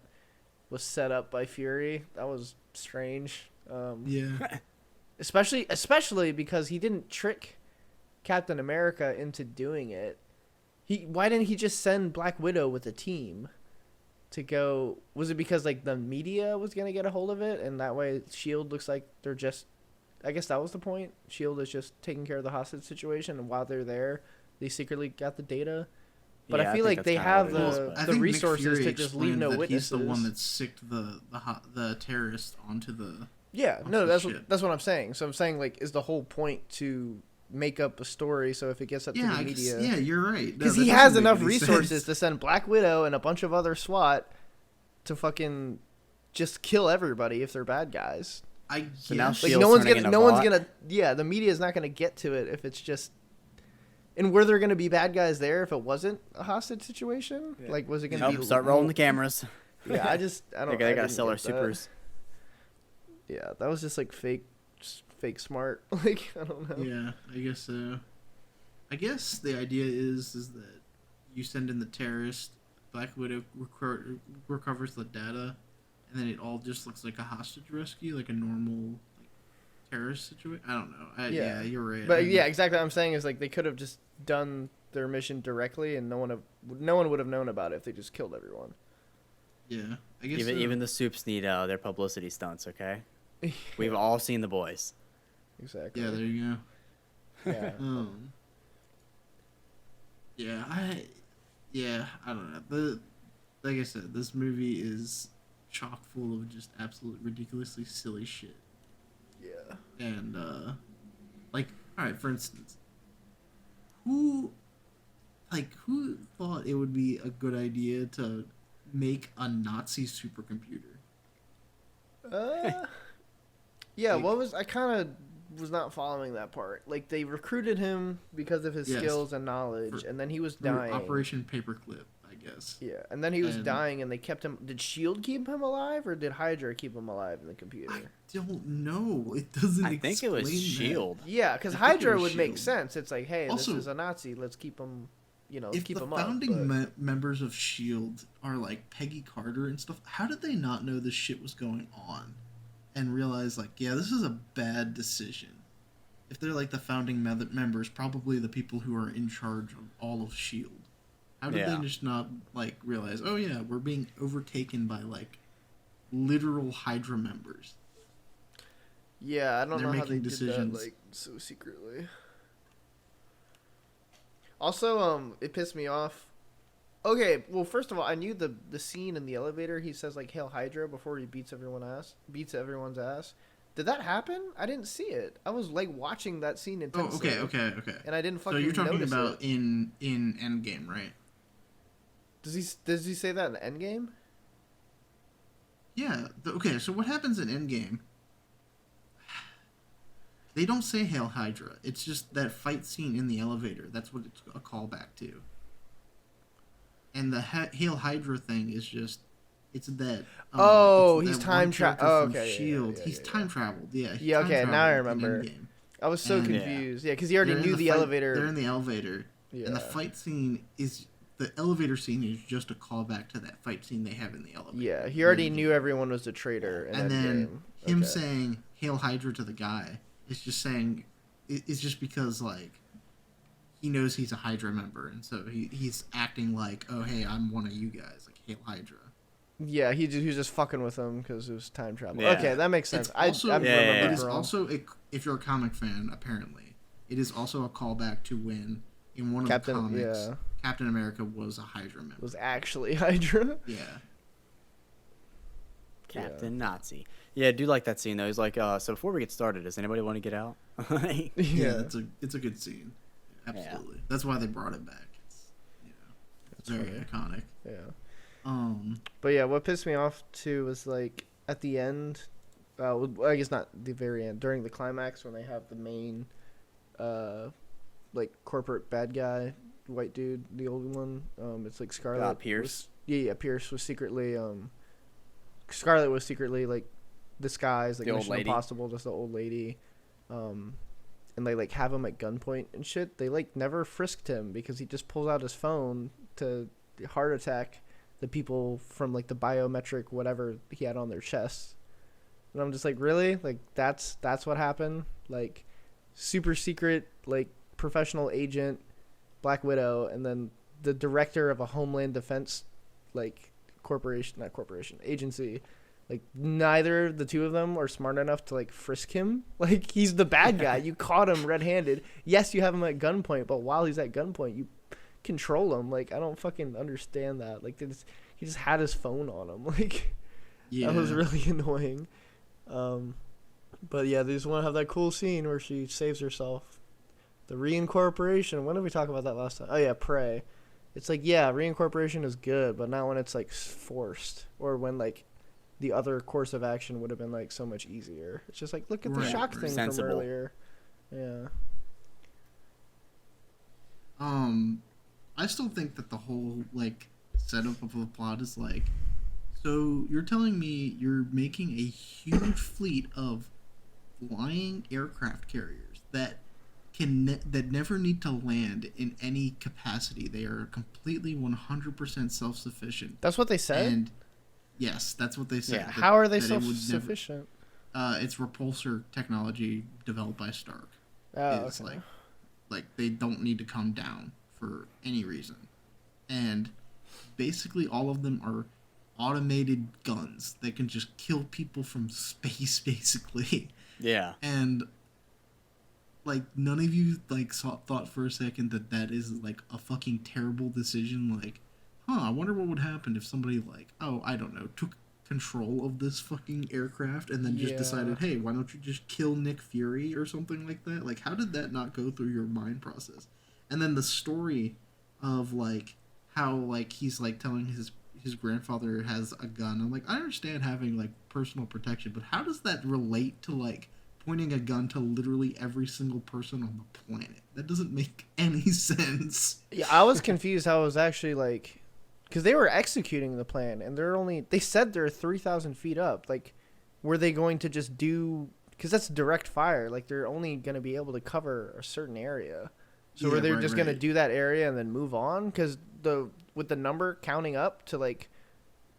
was set up by Fury. That was strange. Yeah. Especially because he didn't trick Captain America into doing it. Why didn't he just send Black Widow with a team to go? Was it because like the media was gonna get a hold of it, and that way Shield looks like they're just? I guess that was the point. Shield is just taking care of the hostage situation, and while they're there, they secretly got the data. But Yeah, I feel think like that's they kinda have what it is, the but- I the think Nick resources Fury to just leave explained no that witnesses. He's the one that sicked the terrorist onto the. Yeah, Oh, no, that's shit. that's what I'm saying. So I'm saying like, is the whole point to make up a story so if it gets up to the I guess, media? yeah, you're right. No, Because that he has doesn't make enough any resources sense. to send Black Widow and a bunch of other SWAT to fucking just kill everybody if they're bad guys. I guess. So now Like Shield's no one's turning gonna, into no one's bot? gonna, yeah, the media is not gonna get to it if it's just. And were there gonna be bad guys there if it wasn't a hostage situation? Yeah. Like, was it gonna Nope, be? start rolling the cameras. Yeah, I don't. They I gotta didn't sell our get that. supers. Yeah, that was just like fake smart. Like I don't know. Yeah, I guess so. I guess the idea is that you send in the terrorist, Black Widow recovers the data, and then it all just looks like a hostage rescue, like a normal like terrorist situation. I don't know. Yeah, you're right. But yeah, exactly what I'm saying is like they could have just done their mission directly, and no one would have known about it if they just killed everyone. Yeah, I guess Even the soups need their publicity stunts. Okay, we've all seen the boys. Exactly. Yeah, there you go. Yeah. I don't know. Like I said, this movie is chock full of just absolute ridiculously silly shit. Yeah. And like, all right, for instance, who thought it would be a good idea to make a Nazi supercomputer? Yeah, Like- I kind of was not following that part. Like they recruited him because of his Yes. skills and knowledge, For- and then he was Through dying. Operation Paperclip, I guess. Yeah, and then he was And- dying, and they kept him. Did Shield keep him alive, or did Hydra keep him alive in the computer? I don't know. It doesn't. I think it was explain that. Shield. Yeah, because I think it Hydra was would make S.H.I.E.L.D. sense. It's like, hey, Also- this is a Nazi. Let's keep him. Let's If keep the him up. founding but- members of Shield are like Peggy Carter and stuff, how did they not know this shit was going on, and realize like, yeah, this is a bad decision? If they're like the founding members, probably the people who are in charge of all of Shield. How did Yeah. they just not like realize? Oh yeah, we're being overtaken by like literal Hydra members. Yeah, I don't They're know how they making did decisions. that like so secretly. Also, it pissed me off. Okay, well, first of all, I knew the scene in the elevator. He says like "Hail Hydra" before he beats everyone's ass. Did that happen? I didn't see it. I was like watching that scene Oh, intensely. okay. And I didn't So fucking. you're talking notice about it. in Endgame, right? Does he say that in Endgame? Yeah. Okay. So what happens in Endgame? They don't say "Hail Hydra." It's just that fight scene in the elevator. That's what it's a callback to. And the Hail Hydra thing is just, it's that. Oh, it's he's that time one tra- character oh, from okay, yeah, Shield. yeah, He's yeah, time traveled. Yeah. he Yeah, time okay, now I traveled in remember. Endgame. I was so And- confused. Yeah, because he already They're in knew the fight- elevator. They're in the elevator. Yeah. And the fight scene is. The elevator scene is just a callback to that fight scene they have in the elevator. Yeah, he already In knew Endgame. everyone was a traitor. In And then Endgame. him Okay. saying "Hail Hydra" to the guy is just saying, it's just because like he knows he's a Hydra member, and so he's acting like, oh hey, I'm one of you guys, like Hail Hydra. Yeah, he was just fucking with him because it was time travel. Yeah. Okay, that makes sense. It's also, I Yeah, remember yeah. it is wrong. also if you're a comic fan, apparently, it is also a callback to when in one of the comics, Captain America was a Hydra member. Was actually Hydra. Yeah. Captain Nazi. Yeah, I do like that scene though. He's like, so before we get started, does anybody want to get out? Yeah, it's a good scene. Absolutely. That's why they brought it back. It's very iconic. Yeah. But yeah, what pissed me off too was like at the end, I guess not the very end, during the climax when they have the main, like corporate bad guy, white dude, the old one. It's like Scarlet. Pierce. Pierce was secretly. Scarlet was secretly like disguised, like Mission Impossible, just the old lady. And they like have him at gunpoint and shit. They like never frisked him because he just pulls out his phone to heart attack the people from like the biometric whatever he had on their chests. And I'm just like, really? Like that's what happened? Like super secret, like professional agent, Black Widow, and then the director of a Homeland Defense like agency. Like neither the two of them are smart enough to like frisk him. Like he's the bad guy. You caught him red-handed. Yes, you have him at gunpoint, but while he's at gunpoint, you control him. Like I don't fucking understand that. Like he just had his phone on him. Like that was really annoying. But yeah, they just want to have that cool scene where she saves herself. The reincorporation. When did we talk about that last time? Oh yeah, Prey. It's like, yeah, reincorporation is good, but not when it's like forced or when like the other course of action would have been like so much easier. It's just like, look at the shock thing from earlier. Yeah. I still think that the whole like setup of the plot is like, so you're telling me you're making a huge fleet of flying aircraft carriers that that never need to land in any capacity. They are completely 100% self-sufficient. That's what they said? And yes, that's what they said. Yeah. How are they self-sufficient? It's repulsor technology developed by Stark. Oh, it's okay. like they don't need to come down for any reason. And basically all of them are automated guns that can just kill people from space, basically. Yeah. And like none of you like thought for a second that is like a fucking terrible decision. Like, I wonder what would happen if somebody like, I don't know, took control of this fucking aircraft and then just decided, hey, why don't you just kill Nick Fury or something like that? Like, how did that not go through your mind process? And then the story of like how like he's like telling his grandfather has a gun. I'm like, I understand having like personal protection, but how does that relate to like pointing a gun to literally every single person on the planet? That doesn't make any sense. Yeah, I was confused how it was actually like, because they were executing the plan and they said they're 3,000 feet up. Like, were they going to just do, because that's direct fire, like they're only going to be able to cover a certain area. So were they just going to do that area and then move on? Because with the number counting up to like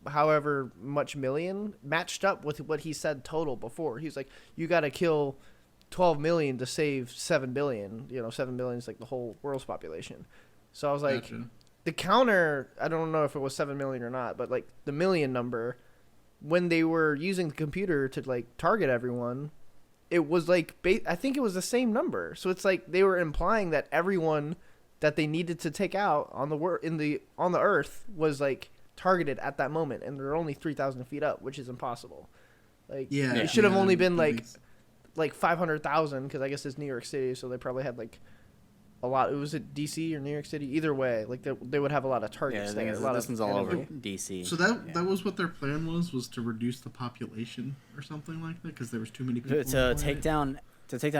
however much million matched up with what he said total before. He's like, you got to kill 12 million to save 7 billion. 7 billion is like the whole world's population. So I was like, gotcha. The counter, I don't know if it was 7 million or not, but like the million number, when they were using the computer to like target everyone, it was like, I think it was the same number. So it's like they were implying that everyone that they needed to take out on the Earth was like targeted at that moment, and they're only 3,000 feet up, which is impossible. Like, it should have only been like 500,000, because I guess it's New York City, so they probably had like a lot. Was it DC or New York City? Either way, like they would have a lot of targets there. This one's all over DC. So that was what their plan was to reduce the population or something like that, because there was too many people. To take down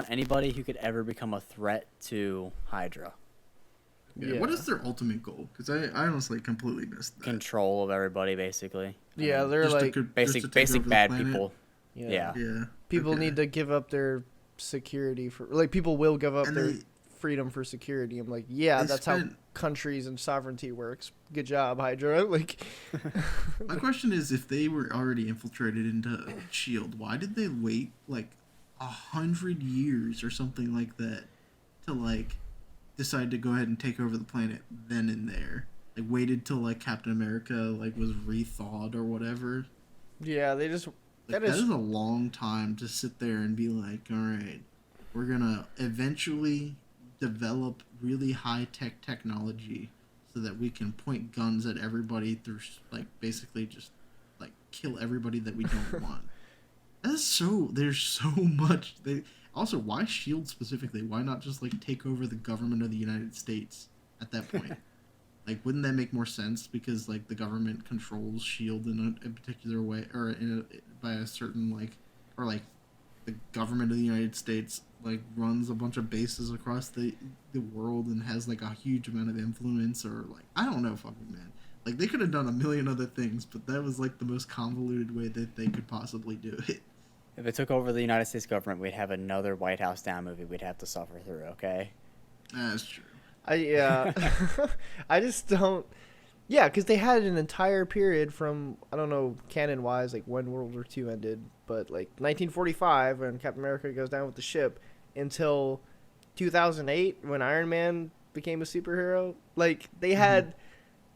anybody who could ever become a threat to Hydra. Yeah. What is their ultimate goal? Because I honestly completely missed that. Control of everybody, basically. Yeah, they're like basic bad people. Yeah. People need to give up their security for, like, people will give up their freedom for security. I'm like, that's how countries and sovereignty works. Good job, Hydra. Like, my question is, if they were already infiltrated into SHIELD, why did they wait like 100 years or something like that to like decide to go ahead and take over the planet then and there? like waited till like Captain America like was rethawed or whatever. Yeah, they just Like, that is a long time to sit there and be like, all right, we're gonna eventually develop really high tech technology so that we can point guns at everybody through like basically just like kill everybody that we don't want. That's so. There's so much. They also, why Shield specifically? Why not just like take over the government of the United States at that point? Like, wouldn't that make more sense? Because like the government controls Shield in a particular way, or by a certain like, or like the government of the United States like runs a bunch of bases across the world and has like a huge amount of influence, or like I don't know, fucking man. Like they could have done a million other things, but that was like the most convoluted way that they could possibly do it. If it took over the United States government, we'd have another White House Down movie we'd have to suffer through, okay? That's true. I just don't. Yeah, because they had an entire period from, I don't know, canon-wise, like when World War II ended, but like 1945 when Captain America goes down with the ship until 2008 when Iron Man became a superhero. Like, they had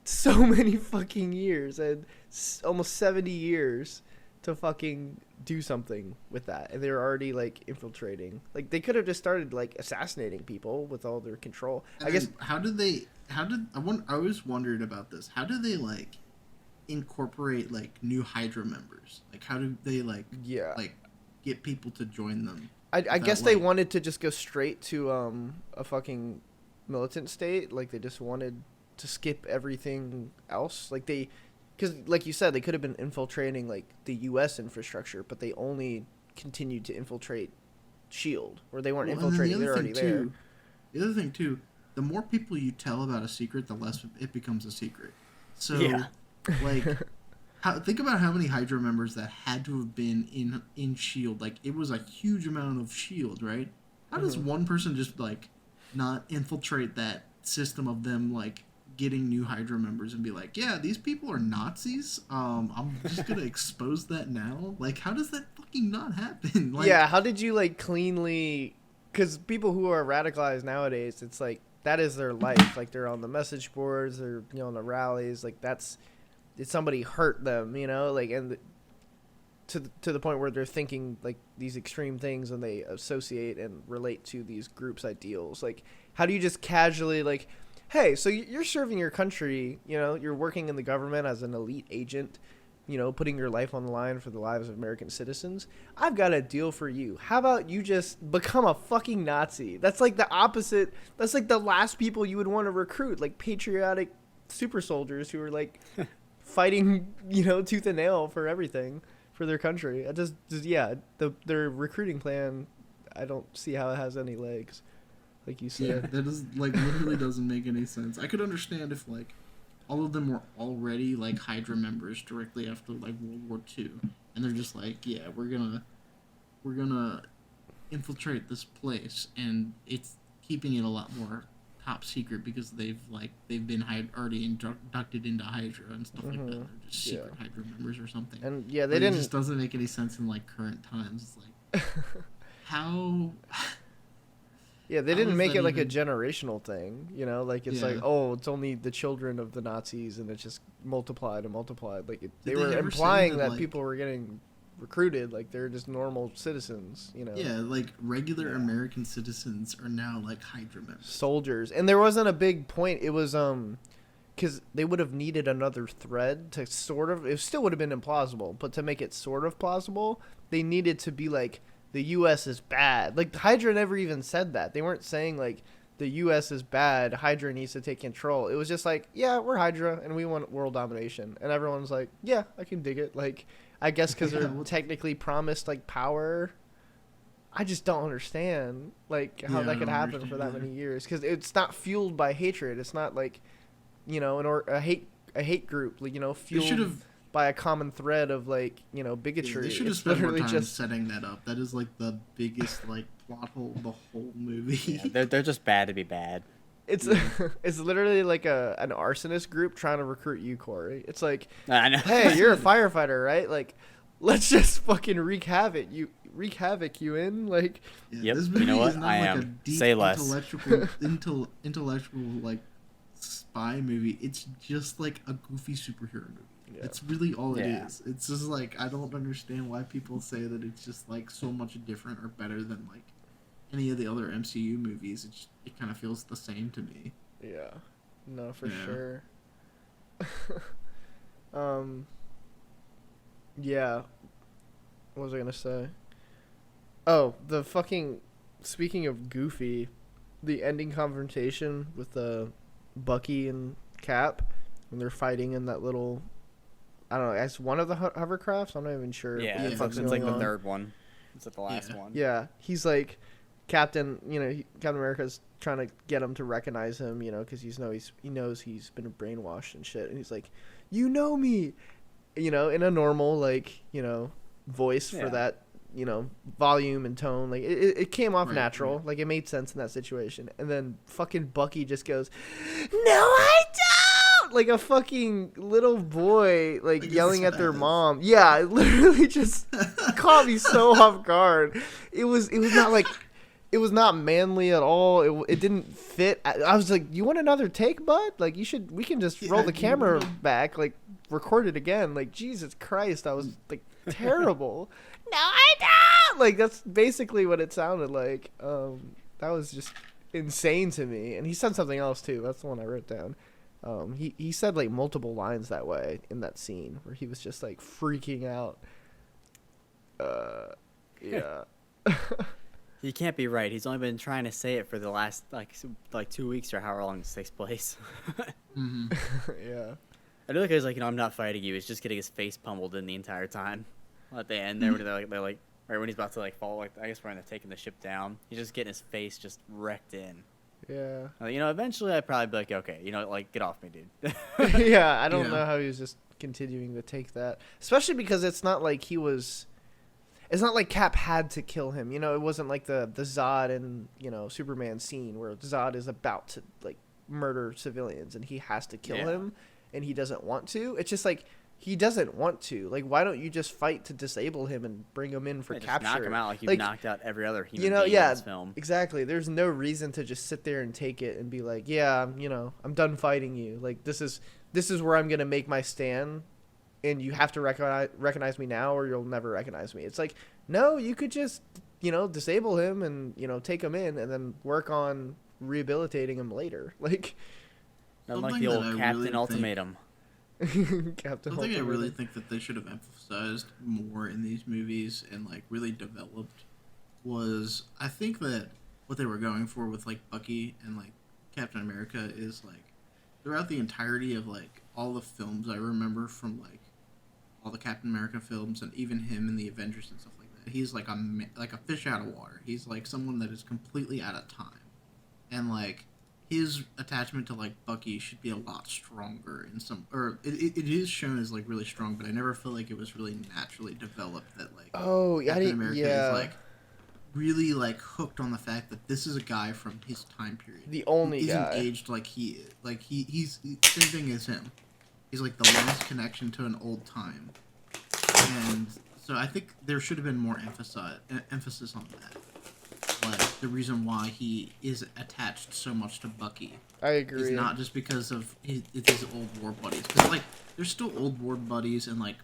so many fucking years and almost 70 years to fucking do something with that, and they were already like infiltrating. Like they could have just started like assassinating people with all their control. And I guess I always wondered about this. How do they like incorporate like new Hydra members? Like how do they like get people to join them? I guess they wanted to just go straight to a fucking militant state. Like they just wanted to skip everything else. Like they, because like you said, they could have been infiltrating like the U.S. infrastructure, but they only continued to infiltrate Shield, where they weren't infiltrating. They're already there. The other thing too, the more people you tell about a secret, the less it becomes a secret. So, like, think about how many Hydra members that had to have been in Shield. Like, it was a huge amount of Shield, right? How does one person just like not infiltrate that system of them like getting new Hydra members and be like, yeah, these people are Nazis. I'm just gonna expose that now. Like, how does that fucking not happen? Like, yeah, how did you like cleanly? Because people who are radicalized nowadays, it's like that is their life. Like they're on the message boards, they're on the rallies. Like did somebody hurt them? Like and to the point where they're thinking like these extreme things and they associate and relate to these groups' ideals. Like how do you just casually like, hey, so you're serving your country, you're working in the government as an elite agent, putting your life on the line for the lives of American citizens. I've got a deal for you. How about you just become a fucking Nazi? That's like the opposite. That's like the last people you would want to recruit, like patriotic super soldiers who are like fighting, tooth and nail for everything for their country. Their recruiting plan, I don't see how it has any legs. Like you said. Yeah, that is like literally doesn't make any sense. I could understand if like all of them were already like Hydra members directly after like World War II, and they're just like, yeah, we're gonna infiltrate this place, and it's keeping it a lot more top secret because they've been already inducted into Hydra and stuff like that. They're just secret Hydra members or something. And yeah, it just doesn't make any sense in like current times. It's like how. Yeah, they didn't make it like a generational thing, like it's like, oh, it's only the children of the Nazis and it's just multiplied and multiplied. Like they were implying that people were getting recruited, like they're just normal citizens, Yeah, like regular American citizens are now like Hydra members. Soldiers. And there wasn't a big point. It was because they would have needed another thread to sort of, it still would have been implausible, but to make it sort of plausible, they needed to be like, the U.S. is bad. Like, Hydra never even said that. They weren't saying, like, the U.S. is bad, Hydra needs to take control. It was just like, yeah, we're Hydra, and we want world domination. And everyone's like, yeah, I can dig it. Like, I guess because they're technically promised, like, power. I just don't understand, like, how that could happen for that many years. Because it's not fueled by hatred. It's not, like, a hate group, like, fueled by a common thread of like bigotry. Yeah, they should have spent more time setting that up. That is like the biggest like plot hole of the whole movie. Yeah, they're just bad to be bad. It's it's literally like an arsonist group trying to recruit you, Corey. It's like, hey, you're a firefighter, right? Like, let's just fucking wreak havoc. You in like? Yeah, yep. This movie you know what? is not I like am. A deep Say less. Intellectual like spy movie. It's just like a goofy superhero movie. Yeah. It's really all it Yeah. is. It's just like I don't understand why people say that it's just like so much different or better than like any of the other MCU movies. It kind of feels the same to me. Yeah. No, for Yeah. sure. Yeah. What was I gonna say? Oh, the fucking. Speaking of goofy, the ending confrontation with Bucky and Cap when they're fighting in that little. I don't know. It's one of the hovercrafts. I'm not even sure. Yeah, Yeah, it's, what's like, it's like the going on. third one. It's like the last one. Yeah, he's like, Captain. Captain America's trying to get him to recognize him. Because he knows he's been brainwashed and shit. And he's like, "You know me," in a normal voice for that volume and tone. Like it came off natural. Right. Like it made sense in that situation. And then fucking Bucky just goes, "No, I don't!" Like a fucking little boy, like yelling at their mom. Yeah, it literally just caught me so off guard. It was not like. It was not manly at all. It didn't fit. I was like, "You want another take, bud? Like we can just roll the camera back, like record it again." Like Jesus Christ, I was like terrible. No, I don't. Like that's basically what it sounded like. That was just insane to me. And he said something else too. That's the one I wrote down. He said like multiple lines that way in that scene where he was just like freaking out. Yeah. You can't be right. He's only been trying to say it for the last like 2 weeks or however long this takes place. Mm-hmm. Yeah. I do like he's like, I'm not fighting you. He's just getting his face pummeled in the entire time. At the end there, where they're like, right when he's about to like fall, like I guess when they're taking the ship down, he's just getting his face just wrecked in. Yeah. Eventually I'd probably be like, okay, like get off me, dude. Yeah, I don't know how he was just continuing to take that, especially because it's not like he was. It's not like Cap had to kill him. It wasn't like the Zod and Superman scene where Zod is about to like murder civilians and he has to kill him, and he doesn't want to. It's just like he doesn't want to. Like, why don't you just fight to disable him and bring him in for capture? Just knock him out like you've knocked out every other human being in this film. Exactly. There's no reason to just sit there and take it and be like, yeah, I'm done fighting you. Like this is where I'm gonna make my stand. And you have to recognize me now or you'll never recognize me. It's like, no, you could just, disable him and, take him in and then work on rehabilitating him later. Like, Unlike the old Captain Ultimatum. Captain Something I really think that they should have emphasized more in these movies and, like, really developed was, I think that what they were going for with, like, Bucky and, like, Captain America is, like, throughout the entirety of, like, all the films I remember from, like, all the Captain America films and even him in the Avengers and stuff like that. He's like a fish out of water. He's like someone that is completely out of time. And like his attachment to like Bucky should be a lot stronger in some it is shown as like really strong, but I never feel like it was really naturally developed that like Captain America is like really like hooked on the fact that this is a guy from his time period. The only he guy. isn't aged like he is. Like he's same thing as him. He's like the last connection to an old time. And so I think there should have been more emphasis on that. Like, the reason why he is attached so much to Bucky. I agree. Is not just because of it's his old war buddies. Because, like, there's still old war buddies and, like,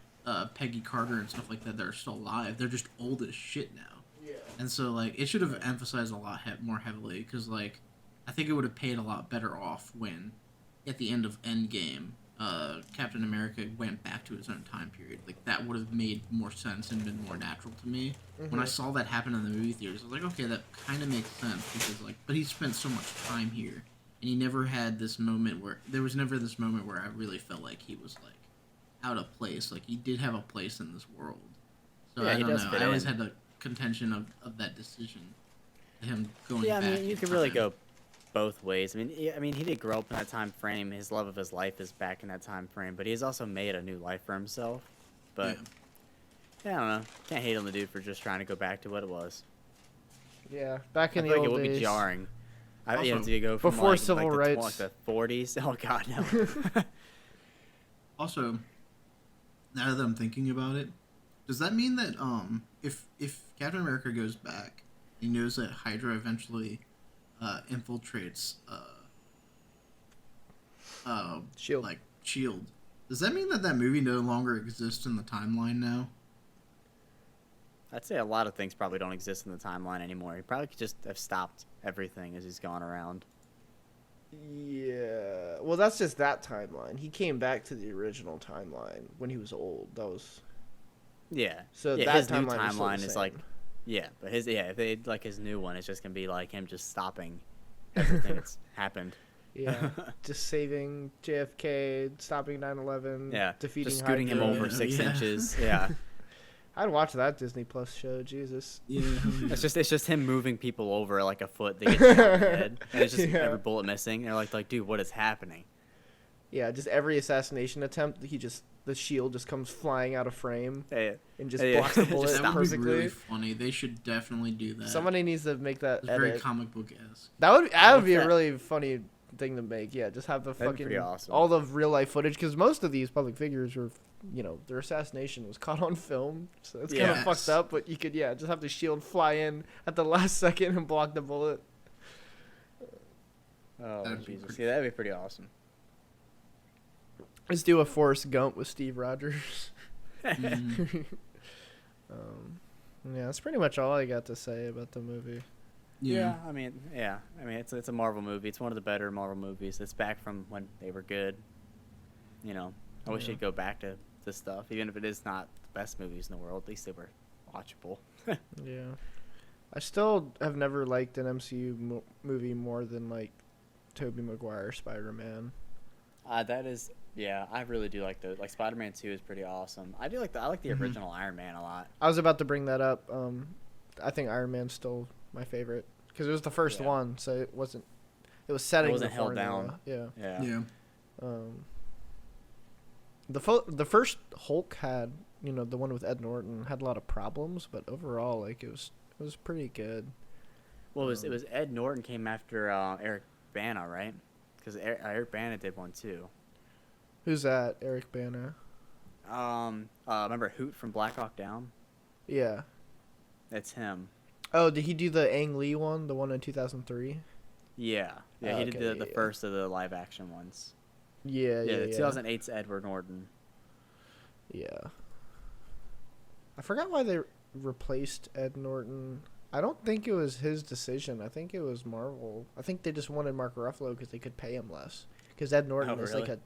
Peggy Carter and stuff like that that are still alive. They're just old as shit now. Yeah. And so, like, it should have emphasized a lot more heavily. Because, like, I think it would have paid a lot better off when, at the end of Endgame, Captain America went back to his own time period. Like, that would have made more sense and been more natural to me. Mm-hmm. When I saw that happen in the movie theaters, I was like, okay, that kind of makes sense, because, like, but he spent so much time here, and he never had this moment where, there was never this moment where I really felt like he was, like, out of place. Like, he did have a place in this world. So, yeah, I don't know. I always had the contention of that decision, him going back. Yeah, I mean, you could really go both ways. I mean, he did grow up in that time frame. His love of his life is back in that time frame, but he's also made a new life for himself. But yeah, I don't know. Can't hate on the dude for just trying to go back to what it was. Yeah, back in the old days. It would be jarring. Also, to go from before like, civil rights, like the 40s. Oh God, no. Also, now that I'm thinking about it, does that mean that if Captain America goes back, he knows that Hydra eventually infiltrates Shield. Like Shield. Does that mean that movie no longer exists in the timeline now? I'd say a lot of things probably don't exist in the timeline anymore. He probably could just have stopped everything as he's gone around. Yeah. Well, that's just that timeline. He came back to the original timeline when he was old. That was. Yeah. So yeah, that his new timeline is like, yeah, but if they like his new one, it's just gonna be like him just stopping everything that's happened. Yeah, just saving JFK, stopping 9/11, Yeah, defeating just scooting him Hydra. over 6 inches. Yeah, I'd watch that Disney Plus show. Jesus. Yeah. it's just him moving people over like a foot. They get shot in the head, and it's just Yeah. every bullet missing. They're like, dude, what is happening? Yeah, just every assassination attempt, the shield just comes flying out of frame Hey, and just Yeah. blocks the Just bullet stop. That would be perfectly. really funny. They should definitely do that. Somebody needs to make that It's very edit. comic book-esque. That would be a that? really funny thing to make. Yeah, just have the That'd be fucking pretty awesome. all the real life footage, because most of these public figures were, their assassination was caught on film, so it's kind of Yes. fucked up. But you could just have the shield fly in at the last second and block the bullet. Oh That'd be Jesus, pretty- yeah, that'd be pretty awesome. Let's do a Forrest Gump with Steve Rogers. Mhm. Yeah, that's pretty much all I got to say about the movie. Yeah. I mean, it's a Marvel movie. It's one of the better Marvel movies. It's back from when they were good. I wish Yeah. they'd go back to this stuff, even if it is not the best movies in the world. At least they were watchable. Yeah, I still have never liked an MCU movie more than like Tobey Maguire Spider-Man. That is, yeah, I really do like those. Like Spider-Man 2 is pretty awesome. I like the Mhm. original Iron Man a lot. I was about to bring that up. I think Iron Man's still my favorite because it was the first Yeah. one, so it was setting wasn't the held formula. down. Yeah. Yeah. Yeah. The first Hulk had, the one with Ed Norton, had a lot of problems, but overall, like it was pretty good. Well, it was Ed Norton came after Eric Bana, right? Because Eric Bana did one too. Who's that? Eric Bana. Remember Hoot from Black Hawk Down? Yeah. That's him. Oh, did he do the Ang Lee one, the one in 2003? Yeah. Yeah, Oh, he did okay, the yeah. first of the live action ones. Yeah. The 2008's Edward Norton. Yeah. I forgot why they replaced Ed Norton. I don't think it was his decision. I think it was Marvel. I think they just wanted Mark Ruffalo because they could pay him less. Because Ed Norton is like really?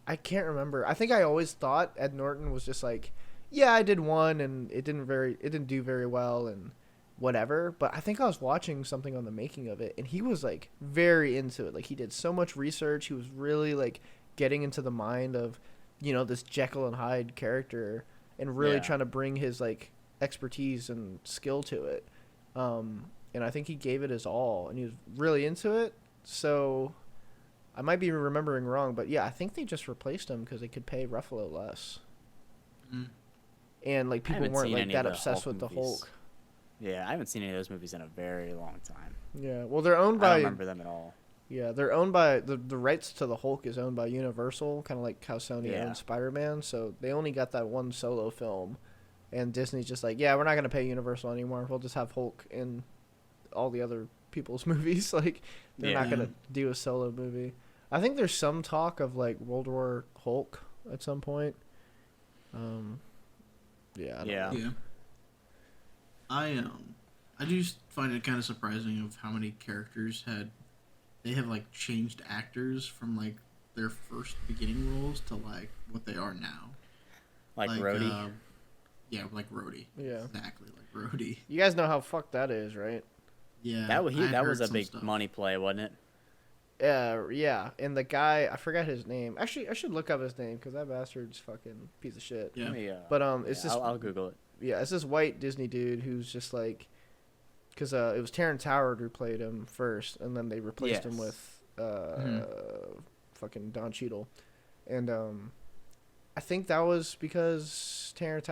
I can't remember. I think I always thought Ed Norton was just like, yeah, I did one and it didn't do very well and whatever. But I think I was watching something on the making of it and he was like very into it. Like he did so much research. He was really like getting into the mind of, this Jekyll and Hyde character and really Yeah. trying to bring his like expertise and skill to it. And I think he gave it his all and he was really into it. So I might be remembering wrong, but yeah, I think they just replaced him because they could pay Ruffalo less. Mm. And like people haven't weren't seen like any that of the obsessed Hulk with the movies. Hulk. Yeah, I haven't seen any of those movies in a very long time. Yeah, well, they're owned I don't by. remember them at all. Yeah, they're owned by the rights to the Hulk is owned by Universal, kind of like how Sony Yeah. owns Spider-Man. So they only got that one solo film, and Disney's just like, yeah, we're not gonna pay Universal anymore. We'll just have Hulk in all the other people's movies. Like they're not Yeah. gonna do a solo movie. I think there's some talk of like World War Hulk at some point. Yeah. I don't Yeah. know. Yeah. I do find it kind of surprising of how many characters they have like changed actors from like their first beginning roles to like what they are now. Like Rhodey. Yeah, like Rhodey. Yeah. Exactly, like Rhodey. You guys know how fucked that is, right? Yeah. that I that was heard a some big stuff. money play, wasn't it? Yeah, and the guy, I forgot his name. Actually, I should look up his name because that bastard's fucking piece of shit. Yeah. Let me, But it's yeah, this I'll Google it. yeah, it's this white Disney dude who's just like, because it was Terrence Howard who played him first, and then they replaced him Yes. with fucking Don Cheadle, and I think that was because Terrence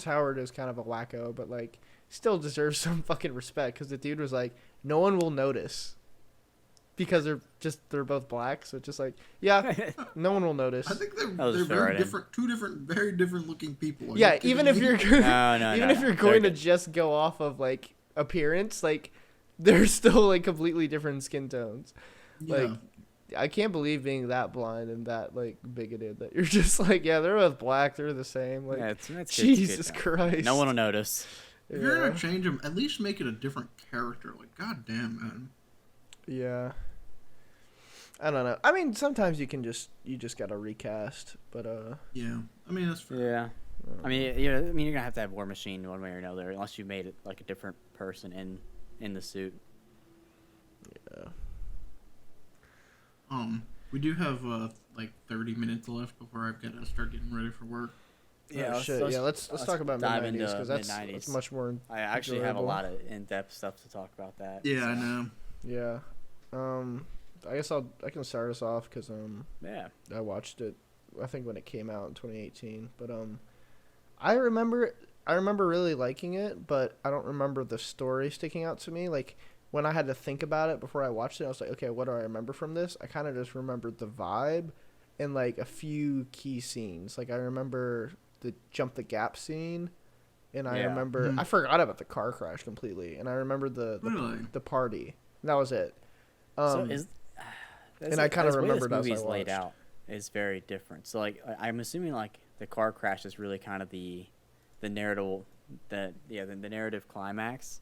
Howard is kind of a wacko, but like still deserves some fucking respect because the dude was like, no one will notice. Because they're both black, so it's just like, yeah, no one will notice. I think I'll they're just fit very right in. different, very different looking people. Are Yeah, you even kidding if me? you're No, even if you're no. going to They're good. just go off of like appearance, like they're still like completely different skin tones. Yeah. Like I can't believe being that blind and that like bigoted that you're just like, yeah, they're both black, they're the same. Like, Yeah, it's good, Jesus good Christ. No one will notice. If you're gonna change them, at least make it a different character. Like, goddamn, man. Yeah. I don't know. I mean, sometimes you just gotta recast, but Yeah, I mean that's fair. Yeah. I mean, you're gonna have to have War Machine one way or another, unless you made it like a different person in the suit. Yeah. We do have like 30 minutes left before I've got to start getting ready for work. Yeah, let's talk about Mid90s because that's much more. I actually have a lot of in-depth stuff to talk about that. Yeah, so. I know. Yeah. I guess I can start us off because yeah, I watched it. I think when it came out in 2018, but I remember really liking it, but I don't remember the story sticking out to me. Like when I had to think about it before I watched it, I was like, okay, what do I remember from this? I kind of just remembered the vibe and like a few key scenes. Like I remember the jump the gap scene, and I remember I forgot about the car crash completely, and I remember the party. And that was it. And I kind of remembered as I watched. Laid out is very different. So like I'm assuming like the car crash is really kind of the narrative the narrative climax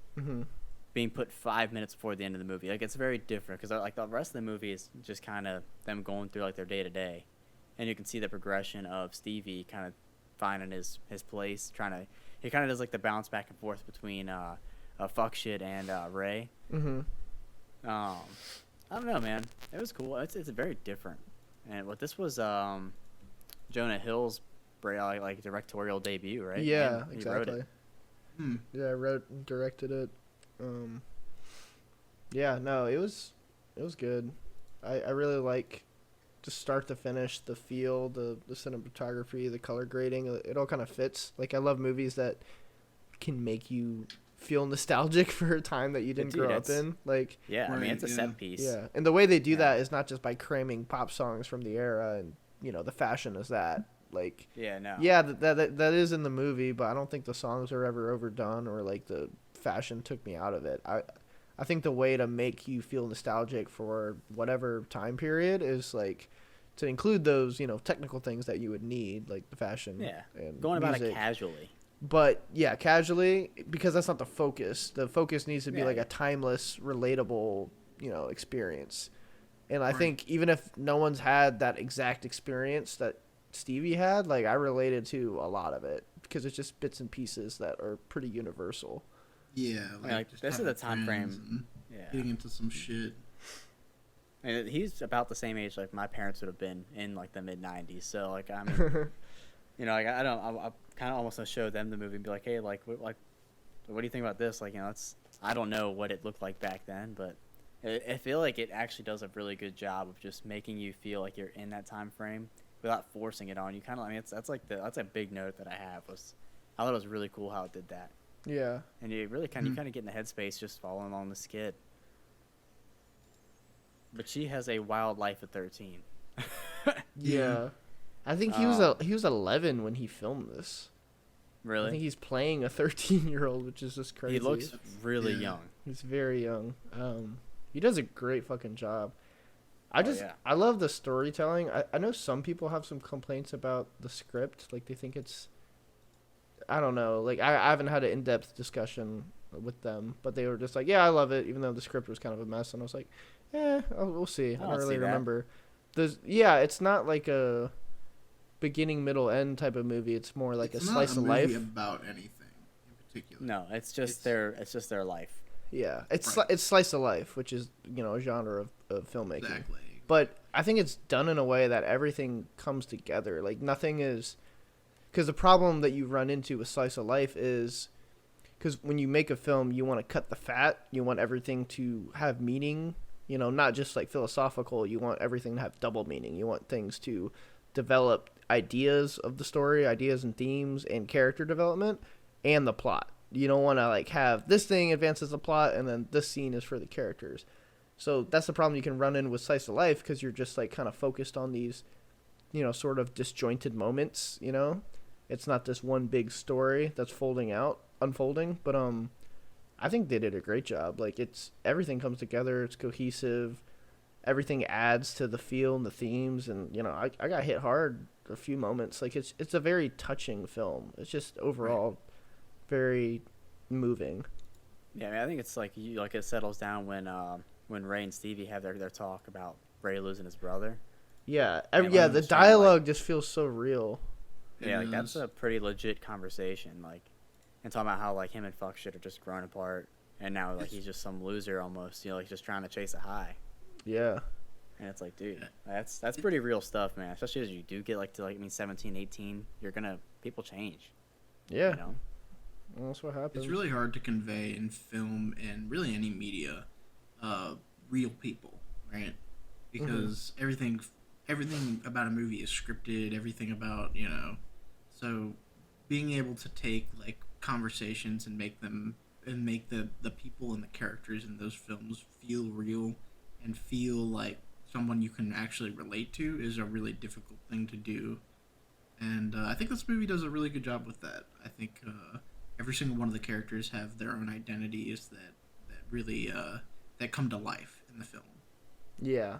being put 5 minutes before the end of the movie. Like it's very different because like the rest of the movie is just kind of them going through like their day to day, and you can see the progression of Stevie kind of finding his place, he kind of does like the bounce back and forth between fuck shit and Ray. I don't know, man. It was cool. It's very different. And what this was Jonah Hill's like directorial debut, right? Yeah, and exactly. Wrote it. Yeah, I wrote and directed it. Yeah, no, it was good. I really like just start to finish the feel, the cinematography, the color grading. It all kind of fits. Like I love movies that can make you feel nostalgic for a time that you didn't grow up in. Like I mean it's a set piece. Yeah, and the way they do that is not just by cramming pop songs from the era and the fashion is that. Like that is in the movie, but I don't think the songs are ever overdone or like the fashion took me out of it. I think the way to make you feel nostalgic for whatever time period is like to include those technical things that you would need, like the fashion and going about music. it casually. But yeah, casually, because that's not the focus. The focus needs to be like a timeless, relatable experience. And I think even if no one's had that exact experience that Stevie had, like I related to a lot of it because it's just bits and pieces that are pretty universal. Yeah, like this is the time frame. Getting into some shit. And he's about the same age like my parents would have been in like the mid-90s. So like I mean, like I kind of almost show them the movie and be like, hey, like what do you think about this? Like I don't know what it looked like back then, but I feel like it actually does a really good job of just making you feel like you're in that time frame without forcing it on you. Kind of, I mean, that's a big note that I have was I thought it was really cool how it did that. Yeah. And you really kind of get in the headspace just following along the skid. But she has a wild life at 13. Yeah. I think he was 11 when he filmed this. Really? I think he's playing a 13-year-old, which is just crazy. He looks really young. He's very young. He does a great fucking job. I love the storytelling. I know some people have some complaints about the script. Like, they think it's... I don't know. Like, I haven't had an in-depth discussion with them, but they were just like, yeah, I love it, even though the script was kind of a mess. And I was like, we'll see. I don't really remember. It's not like a beginning, middle, end type of movie. It's more like a slice of life. It's not a movie about anything in particular. No, it's just their life. Yeah, it's slice of life, which is a genre of filmmaking. Exactly. But I think it's done in a way that everything comes together. Like nothing is, because the problem that you run into with slice of life is, because when you make a film, you want to cut the fat. You want everything to have meaning. Not just like philosophical. You want everything to have double meaning. You want things to develop ideas of the story, ideas and themes, and character development, and the plot. You don't want to like have this thing advances the plot and then this scene is for the characters. So that's the problem you can run in with slice of life because you're just like kind of focused on these, sort of disjointed moments. It's not this one big story that's unfolding. But I think they did a great job. Like everything comes together. It's cohesive. everything adds to the feel and the themes, and I got hit hard a few moments. Like it's a very touching film. It's just overall very moving. Yeah, I mean, I think it's like it settles down when Ray and Stevie have their talk about Ray losing his brother. Yeah, And the dialogue just feels so real. Yeah, like that's a pretty legit conversation. Like, and talking about how like him and fuck shit are just growing apart, and now like he's just some loser almost. Like just trying to chase a high. Yeah. And it's like, dude, that's pretty real stuff, man. Especially as you do get like to 17, 18, people change. Yeah. Well, that's what happens. It's really hard to convey in film and really any media, real people, right? Because everything about a movie is scripted. Everything about so being able to take like conversations and make the people and the characters in those films feel real and feel like someone you can actually relate to is a really difficult thing to do. And I think this movie does a really good job with that. I think every single one of the characters have their own identities that really that come to life in the film. Yeah.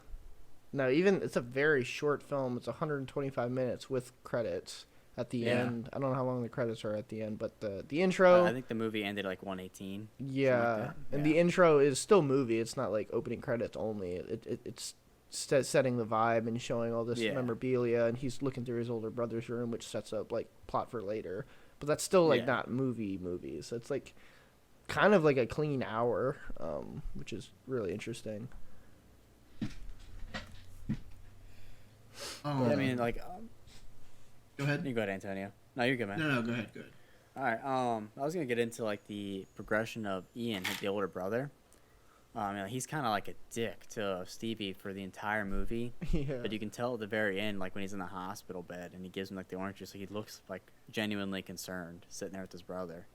No, even it's a very short film. It's 125 minutes with credits at the end. I don't know how long the credits are at the end, but the intro. I think the movie ended like 118. Yeah, and the intro is still movie. It's not like opening credits only. It's setting the vibe and showing all this memorabilia, and he's looking through his older brother's room, which sets up like plot for later. But that's still like not movies. So it's like kind of like a clean hour, which is really interesting. I mean, like, go ahead. You go ahead, Antonio. No, you're good, man. No, go ahead. All right. I was gonna get into like the progression of Ian, the older brother. He's kind of like a dick to Stevie for the entire movie. Yeah. But you can tell at the very end, like when he's in the hospital bed and he gives him like the orange juice, he looks like genuinely concerned, sitting there with his brother,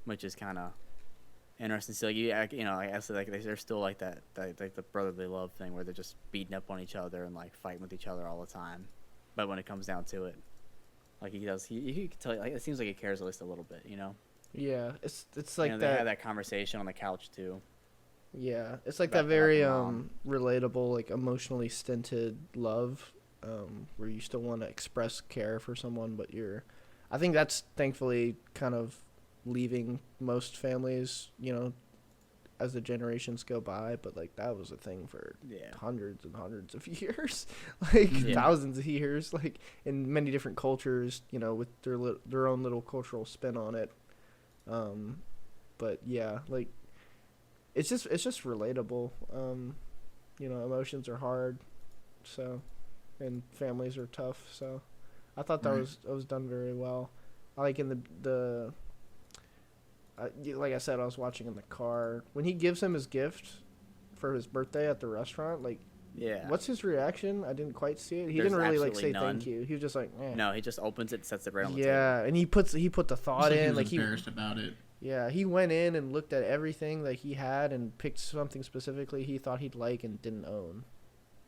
which is kind of interesting. So I guess like they're still like that like the brotherly love thing where they're just beating up on each other and like fighting with each other all the time. But when it comes down to it, like he can tell, like it seems like he cares at least a little bit, Yeah, it's like that. They had that conversation on the couch too. Yeah, it's like that very relatable, like emotionally stinted love, where you still want to express care for someone, but I think that's thankfully kind of leaving most families, as the generations go by. But like that was a thing for hundreds and hundreds of years, like thousands of years, like in many different cultures, with their own little cultural spin on it. But yeah, like. It's just relatable. Emotions are hard, so, and families are tough. So, I thought that was done very well. I like in the like I said, I was watching in the car when he gives him his gift for his birthday at the restaurant. Like, what's his reaction? I didn't quite see it. He didn't really like say thank you. He was just like, No, he just opens it, and sets it right on the table. Yeah, and he put the thought in. He was embarrassed about it. Yeah, he went in and looked at everything that he had and picked something specifically he thought he'd like and didn't own.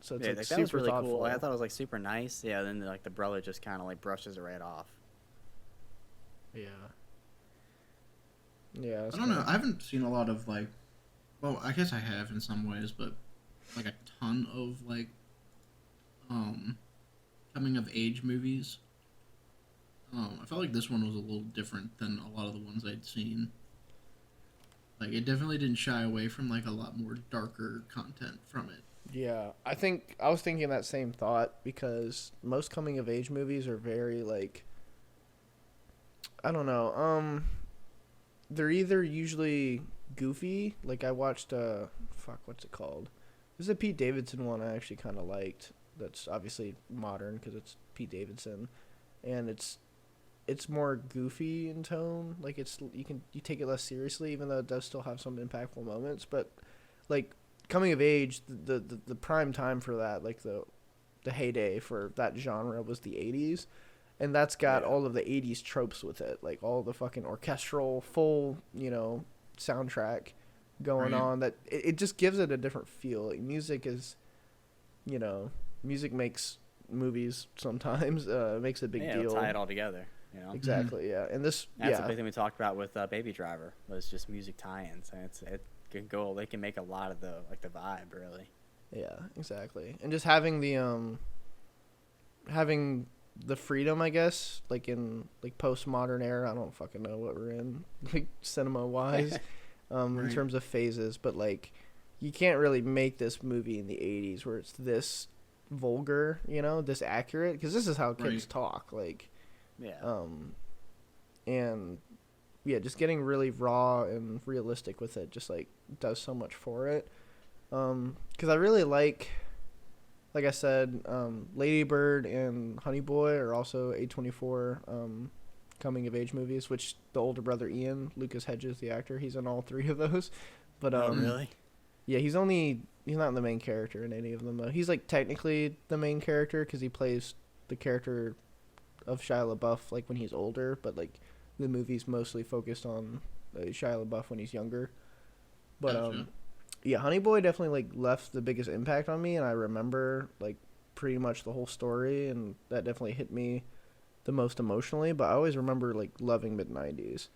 So it's like that was really thoughtful. Cool. I thought it was like super nice. Yeah, then like the brother just kind of like brushes it right off. Yeah. Yeah. I don't know. I haven't seen a lot of like, well, I guess I have in some ways, but like a ton of like, coming of age movies. I felt like this one was a little different than a lot of the ones I'd seen. Like, it definitely didn't shy away from, like, a lot more darker content from it. Yeah, I was thinking that same thought because most coming-of-age movies are very, like, I don't know, they're either usually goofy, like I watched, what's it called? There's a Pete Davidson one I actually kind of liked that's obviously modern because it's Pete Davidson, and it's more goofy in tone. Like you take it less seriously, even though it does still have some impactful moments. But like coming of age, the prime time for that, like the heyday for that genre was the 80s, and that's got all of the 80s tropes with it, like all the fucking orchestral full soundtrack going on. That it just gives it a different feel. Like music is, music makes movies sometimes. It makes a big deal. Tie it all together. Exactly, yeah. And that's a big thing we talked about with Baby Driver was just music tie-ins, and it can go. They can make a lot of the vibe really. Yeah, exactly. And just having the freedom, I guess, like in like postmodern era. I don't fucking know what we're in, like cinema wise, Right. in terms of phases. But like, you can't really make this movie in the '80s where it's this vulgar, this accurate, because this is how kids Right. talk. Like, Yeah. And yeah, just getting really raw and realistic with it, just like does so much for it. Because I really like I said, Lady Bird and Honey Boy are also A24 coming of age movies, which the older brother Ian, Lucas Hedges, the actor, he's in all three of those. But Oh, really? yeah, he's not the main character in any of them though. He's like technically the main character because he plays the character of Shia LaBeouf like when he's older, but like the movie's mostly focused on Shia LaBeouf when he's younger. But Gotcha. yeah, Honey Boy definitely like left the biggest impact on me, and I remember like pretty much the whole story, and that definitely hit me the most emotionally. But I always remember like loving Mid90s.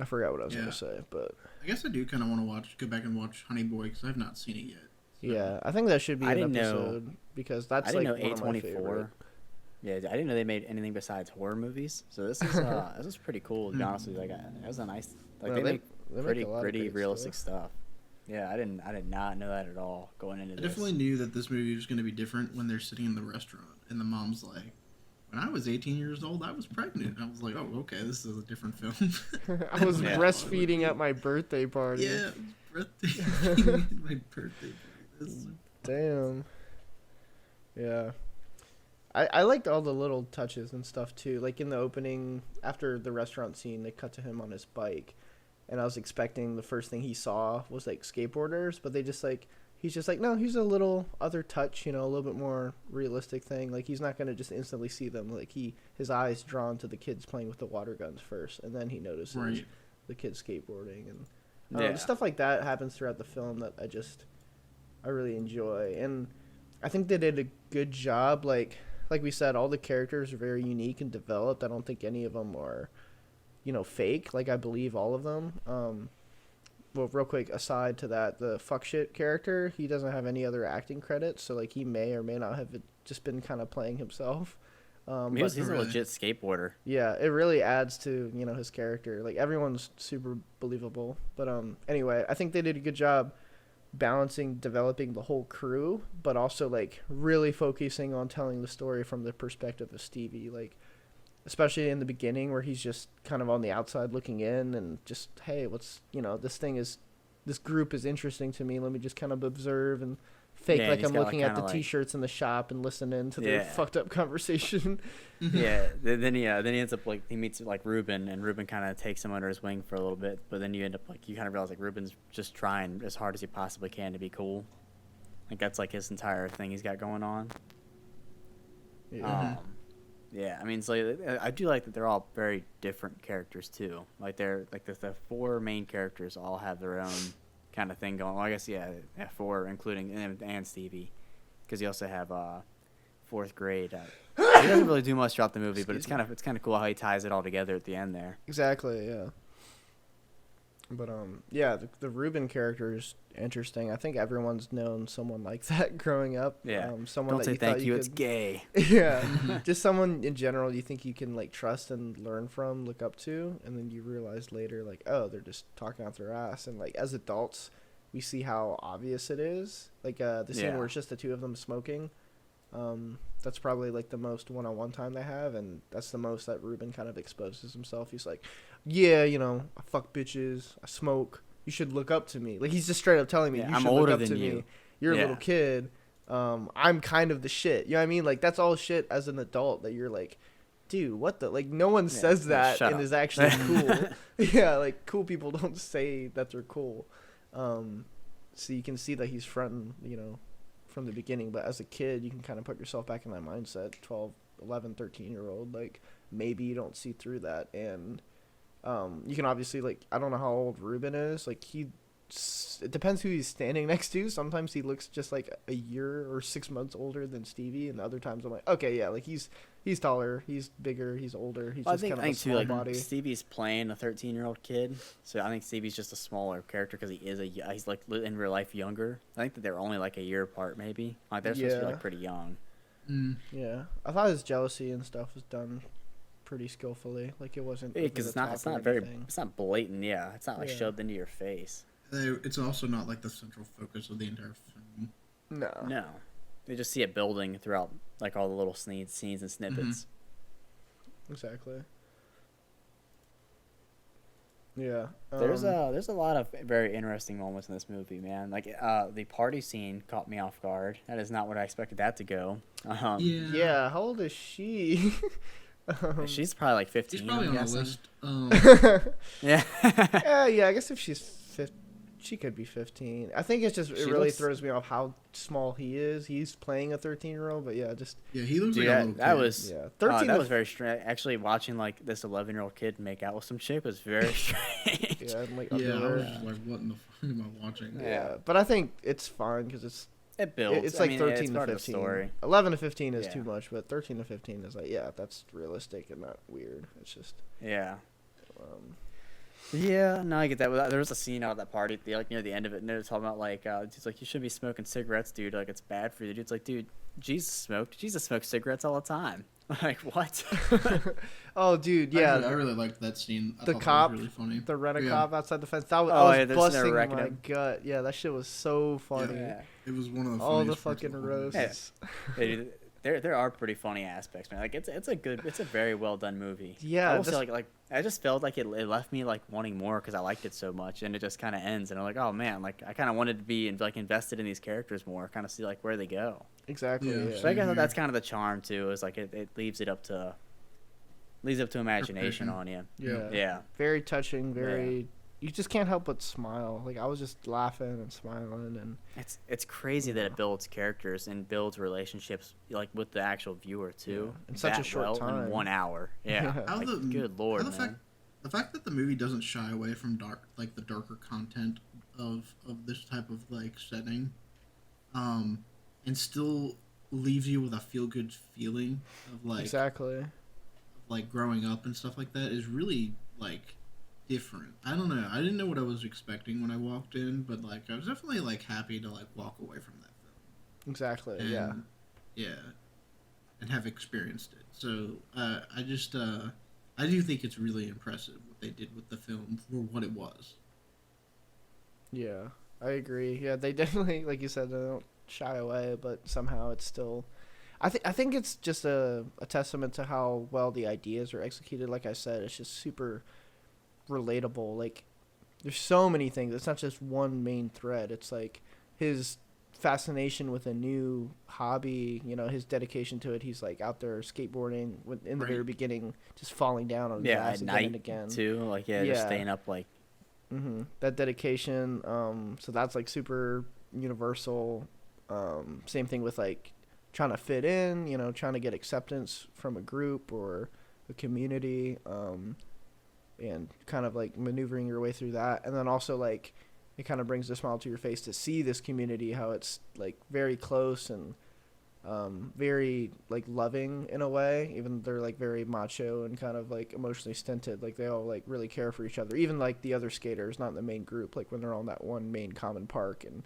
I forgot what I was gonna say, but I guess I do kind of want to go back and watch Honey Boy because I've not seen it yet. So. yeah, I think that should be I an didn't know- episode because that's I like didn't know one of my A24. favorite. Yeah, I didn't know they made anything besides horror movies. So this is this is pretty cool. To be honest with you, like that was a nice like No, they they make make pretty a lot of gritty, great realistic stuff. Yeah, I did not know that at all going into I this. definitely knew that this movie was going to be different when they're sitting in the restaurant and the mom's like, "When I was 18 years old, I was pregnant." I was like, "Oh, okay, this is a different film." I was Yeah. breastfeeding at my birthday party. Yeah, birthday. My birthday. This Damn. Yeah. I liked all the little touches and stuff too. Like in the opening, after the restaurant scene, they cut to him on his bike, and I was expecting the first thing he saw was like skateboarders, but they just like he's just like no, he's a little other touch, a little bit more realistic thing. Like he's not gonna just instantly see them. Like his eyes drawn to the kids playing with the water guns first, and then he notices Right. the kids skateboarding and Yeah. stuff like that happens throughout the film that I really enjoy, and I think they did a good job. Like we said, all the characters are very unique and developed. I don't think any of them are, fake. Like I believe all of them. Well, real quick aside to that, the fuck shit character, he doesn't have any other acting credits, so like he may or may not have just been kind of playing himself. He's a Really? legit skateboarder. Yeah, it really adds to his character. Like everyone's super believable. But anyway, I think they did a good job balancing developing the whole crew, but also like really focusing on telling the story from the perspective of Stevie. Like especially in the beginning where he's just kind of on the outside looking in and just hey, this group is interesting to me. Let me just kind of observe and fake Yeah, like he's I'm got, looking like, at the kinda, like- t-shirts in the shop and listening to their Yeah. fucked up conversation. Yeah. Then he ends up like he meets like Ruben, and Ruben kind of takes him under his wing for a little bit. But then you end up like you kind of realize like Ruben's just trying as hard as he possibly can to be cool. Like that's like his entire thing he's got going on. Yeah. Yeah, I mean, so I do like that they're all very different characters too. Like they're like the four main characters all have their own kind of thing going. Well, I guess yeah, four including and Stevie, because you also have fourth grade. He doesn't really do much throughout the movie, but it's kind of cool how he ties it all together at the end there. Exactly, yeah. But yeah, the Ruben character is interesting. I think everyone's known someone like that growing up. Yeah. Someone Don't that say you thank thought you. you It's could, gay. yeah, just someone in general you think you can like trust and learn from, look up to, and then you realize later like, oh, they're just talking out their ass. And like as adults, we see how obvious it is. Like the scene Yeah. where it's just the two of them smoking. That's probably like the most one-on-one time they have, and that's the most that Ruben kind of exposes himself. He's like, yeah, I fuck bitches, I smoke. You should look up to me. Like he's just straight up telling me, Yeah, you I'm should look older up than to you. me. You're a Yeah. little kid. I'm kind of the shit. You know what I mean? Like that's all shit as an adult that you're like, dude, what the like? No one says that shut and up. is actually cool. Yeah, like cool people don't say that they're cool. So you can see that he's fronting, from the beginning. But as a kid, you can kind of put yourself back in that mindset. 12, 11, 13-year-old, like maybe you don't see through that, and you can obviously like I don't know how old Ruben is. Like he it depends who he's standing next to. Sometimes he looks just like a year or 6 months older than Stevie, and other times I'm like, okay, yeah, like he's taller, he's bigger, he's older, he's just kind of a small body. Stevie's playing a 13-year-old kid, so I think Stevie's just a smaller character because he's like in real life younger. I think that they're only like a year apart, maybe. Like they're supposed to be like pretty young. Yeah, I thought his jealousy and stuff was done pretty skillfully. Like it wasn't because it's not blatant. Yeah, it's not like shoved into your face. It's also not like the central focus of the entire film. No. They just see it building throughout like all the little scenes and snippets. Exactly. Yeah. There's a lot of very interesting moments in this movie, man. Like the party scene caught me off guard. That is not what I expected that to go. Yeah. How old is she? She's probably like 15. She's probably on the list. Yeah. Yeah. I guess if she's 15, she could be 15. I think it really throws me off how small he is. He's playing a 13-year-old, but he looks like a little kid. That was 13. That was very strange. Actually, watching like this 11-year-old kid make out with some chick was very strange. I was like, what in the fuck am I watching? Yeah, but I think it's fine because it builds. It's like 13 to 15. 11 to 15 is too much, but 13 to 15 is like, that's realistic and not weird. It's just no, I get that. There was a scene out at that party, like near the end of it, and they're talking about like, it's like you shouldn't be smoking cigarettes, dude. Like it's bad for you. Dude's like, dude, Jesus smoked cigarettes all the time. Like what? Oh, dude, yeah. I really liked that scene. The cop, that was really funny. the rent-a-cop outside the fence. I was busting my gut. Yeah, that shit was so funny. Yeah. It was one of the all the fucking roasts. Yeah. There are pretty funny aspects, man. Like it's a very well done movie. Yeah, I will say, like I just felt like it left me like wanting more because I liked it so much, and it just kind of ends, and I'm like, oh man, like I kind of wanted to be like invested in these characters more, kind of see like where they go. Exactly. Yeah. So I guess that's kind of the charm too. Is like it leaves it up to imagination on you. Yeah. Very touching. Very. You just can't help but smile. Like I was just laughing and smiling, and it's crazy that it builds characters and builds relationships like with the actual viewer too. In such a short time, in 1 hour. Yeah. Like, good lord, man. The fact that the movie doesn't shy away from the darker content of this type of like setting, and still leaves you with a feel good feeling of like like growing up and stuff like that is really like different. I don't know. I didn't know what I was expecting when I walked in, but like I was definitely like happy to like walk away from that film. Exactly. And, and have experienced it. So I do think it's really impressive what they did with the film for what it was. Yeah, I agree. Yeah, they definitely, like you said, they don't shy away, but somehow it's still. I think it's just a testament to how well the ideas are executed. Like I said, it's just super relatable. Like there's so many things. It's not just one main thread. It's like his fascination with a new hobby, his dedication to it. He's like out there skateboarding in the very beginning, just falling down on his ass again and again too. Like just staying up like that dedication. So that's like super universal. Same thing with like trying to fit in, trying to get acceptance from a group or a community. And kind of like maneuvering your way through that. And then also like it kind of brings a smile to your face to see this community, how it's like very close and very like loving in a way, even though they're like very macho and kind of like emotionally stinted. Like they all like really care for each other, even like the other skaters, not in the main group, like when they're on that one main common park and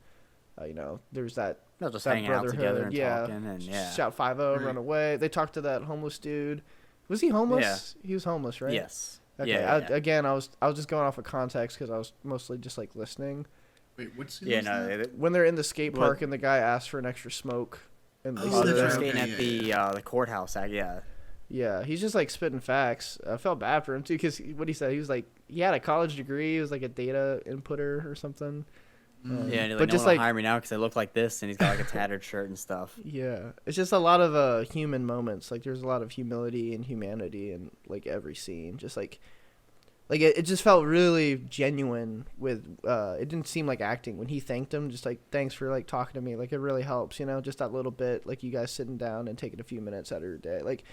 there's that they're just hanging out together and talking and shout 5-0, run away. They talked to that homeless dude. Was he homeless? He was homeless, right? Yes. Okay. Again, I was just going off of context because I was mostly just like listening. Wait, what's when they're in the skate park and the guy asks for an extra smoke and they're skating at the courthouse. Yeah, he's just like spitting facts. I felt bad for him too because what he said, he was like he had a college degree. He was like a data inputter or something. And he's like, but just like hire me now because I look like this, and he's got like a tattered shirt and stuff. Yeah, it's just a lot of human moments. Like there's a lot of humility and humanity in like every scene. Just like it just felt really genuine. With it didn't seem like acting when he thanked him. Just like thanks for like talking to me. Like it really helps. Just that little bit. Like you guys sitting down and taking a few minutes out of your day. Like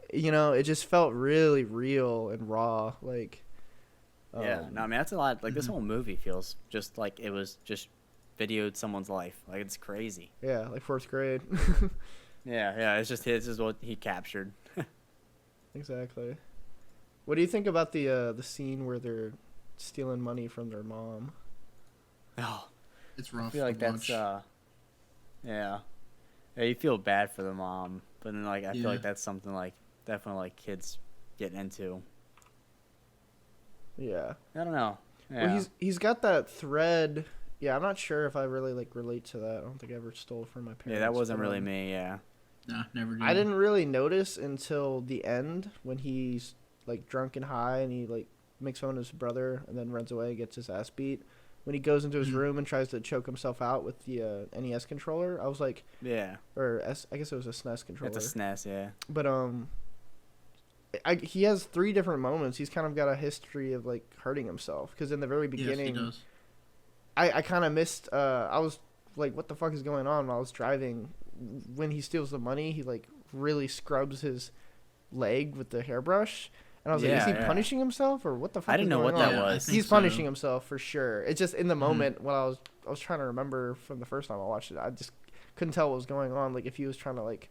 it just felt really real and raw. Like Yeah, no, I mean that's a lot. Like this whole movie feels just like it was just videoed someone's life. Like it's crazy. Yeah, like 4th grade. Yeah, it's just his is what he captured. Exactly. What do you think about the scene where they're stealing money from their mom? Oh, It's rough. I feel like that's yeah, you feel bad for the mom, but then like I feel like that's something like definitely like kids get into. Yeah. I don't know. Yeah. Well, he's got that thread. Yeah, I'm not sure if I really like relate to that. I don't think I ever stole from my parents. Yeah, that wasn't really me. Yeah. Nah, never did. I didn't really notice until the end when he's like drunk and high and he like makes fun of his brother and then runs away, gets his ass beat. When he goes into his room and tries to choke himself out with the NES controller, I was like, yeah, or I guess it was a SNES controller. It's a SNES, yeah. But he has 3 different moments. He's kind of got a history of like hurting himself because in the very beginning, yes, he does. I kind of missed. I was like, what the fuck is going on while I was driving? When he steals the money, he like really scrubs his leg with the hairbrush. And I was like, is he punishing himself or what the fuck? I didn't know what that was. He's punishing himself for sure. It's just in the moment when I was trying to remember from the first time I watched it, I just couldn't tell what was going on. Like if he was trying to like,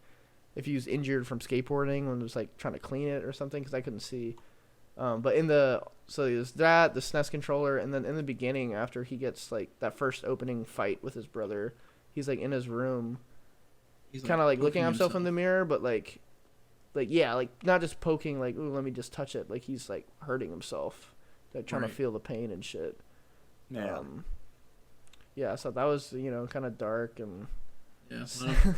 if he was injured from skateboarding and was like trying to clean it or something, because I couldn't see. But so there's that, the SNES controller, and then in the beginning after he gets like that first opening fight with his brother, he's like in his room, he's kind of like looking at himself in the mirror, but like not just poking like, ooh, let me just touch it. Like he's like hurting himself, like trying to feel the pain and shit. Yeah. Yeah. So that was kind of dark and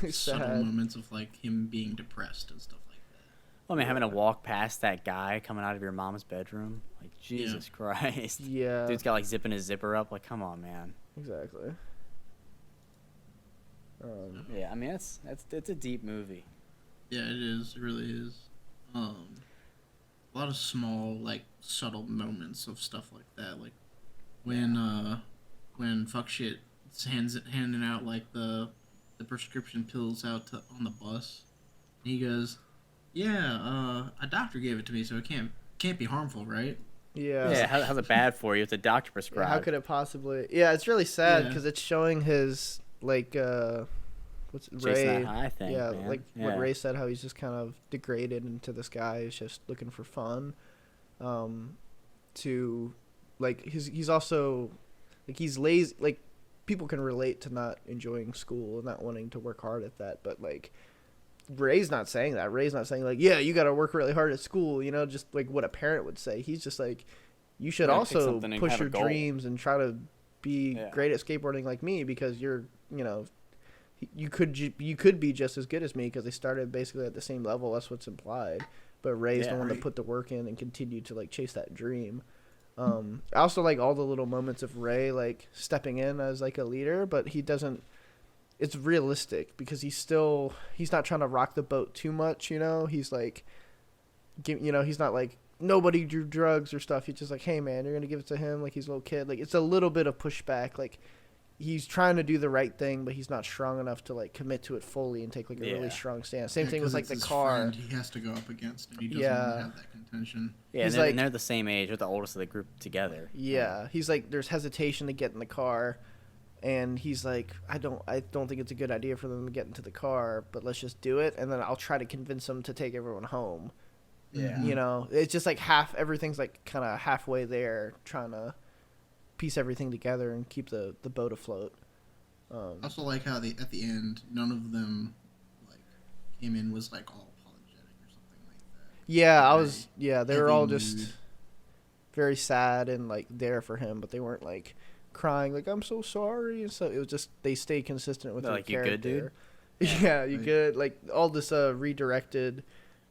subtle moments of like him being depressed and stuff like that. Well, I mean, having to walk past that guy coming out of your mom's bedroom, like Jesus Christ. Yeah. Dude's got like zipping his zipper up. Like, come on, man. Exactly. Yeah, I mean it's a deep movie. Yeah, it is. It really is. A lot of small, like, subtle moments of stuff like that. Like, when fuck shit handing out, like, the prescription pills out on the bus. And he goes, yeah, a doctor gave it to me, so it can't be harmful, right? Yeah. Yeah, how's it bad for you? It's a doctor prescribed. Yeah, how could it possibly... Yeah, it's really sad because it's showing his, like, what's Chasing Ray? that high thing, yeah, man. like what Ray said, how he's just kind of degraded into this guy who's just looking for fun. To, like, he's also, like, he's lazy. Like, people can relate to not enjoying school and not wanting to work hard at that, but, like, Ray's not saying that. Ray's not saying, like, yeah, you got to work really hard at school, just, like, what a parent would say. He's just, like, you should also push your dreams and try to be great at skateboarding like me because you're, you could be just as good as me because they started basically at the same level. That's what's implied. But Ray's the one that put the work in and continued to like chase that dream. I also like all the little moments of Ray like stepping in as like a leader, but he doesn't. It's realistic because he's not trying to rock the boat too much. He's like, he's not like nobody do drugs or stuff. He's just like, hey man, you're gonna give it to him like he's a little kid. Like it's a little bit of pushback. Like he's trying to do the right thing, but he's not strong enough to like commit to it fully and take like a really strong stance. Same thing with like the car. Friend he has to go up against, and he doesn't want to have that contention. Yeah, and they're the same age. They're the oldest of the group together. Yeah, he's like, there's hesitation to get in the car, and he's like, I don't think it's a good idea for them to get into the car, but let's just do it, and then I'll try to convince them to take everyone home. Yeah, it's just like everything's like kind of halfway there, trying to piece everything together and keep the boat afloat. I also like how at the end none of them like came in was like all apologetic or something like that. Yeah, they were all just very sad and like there for him, but they weren't like crying like I'm so sorry and so it was just they stayed consistent with their like character. You good, dude? Yeah, you good. Like all this redirected,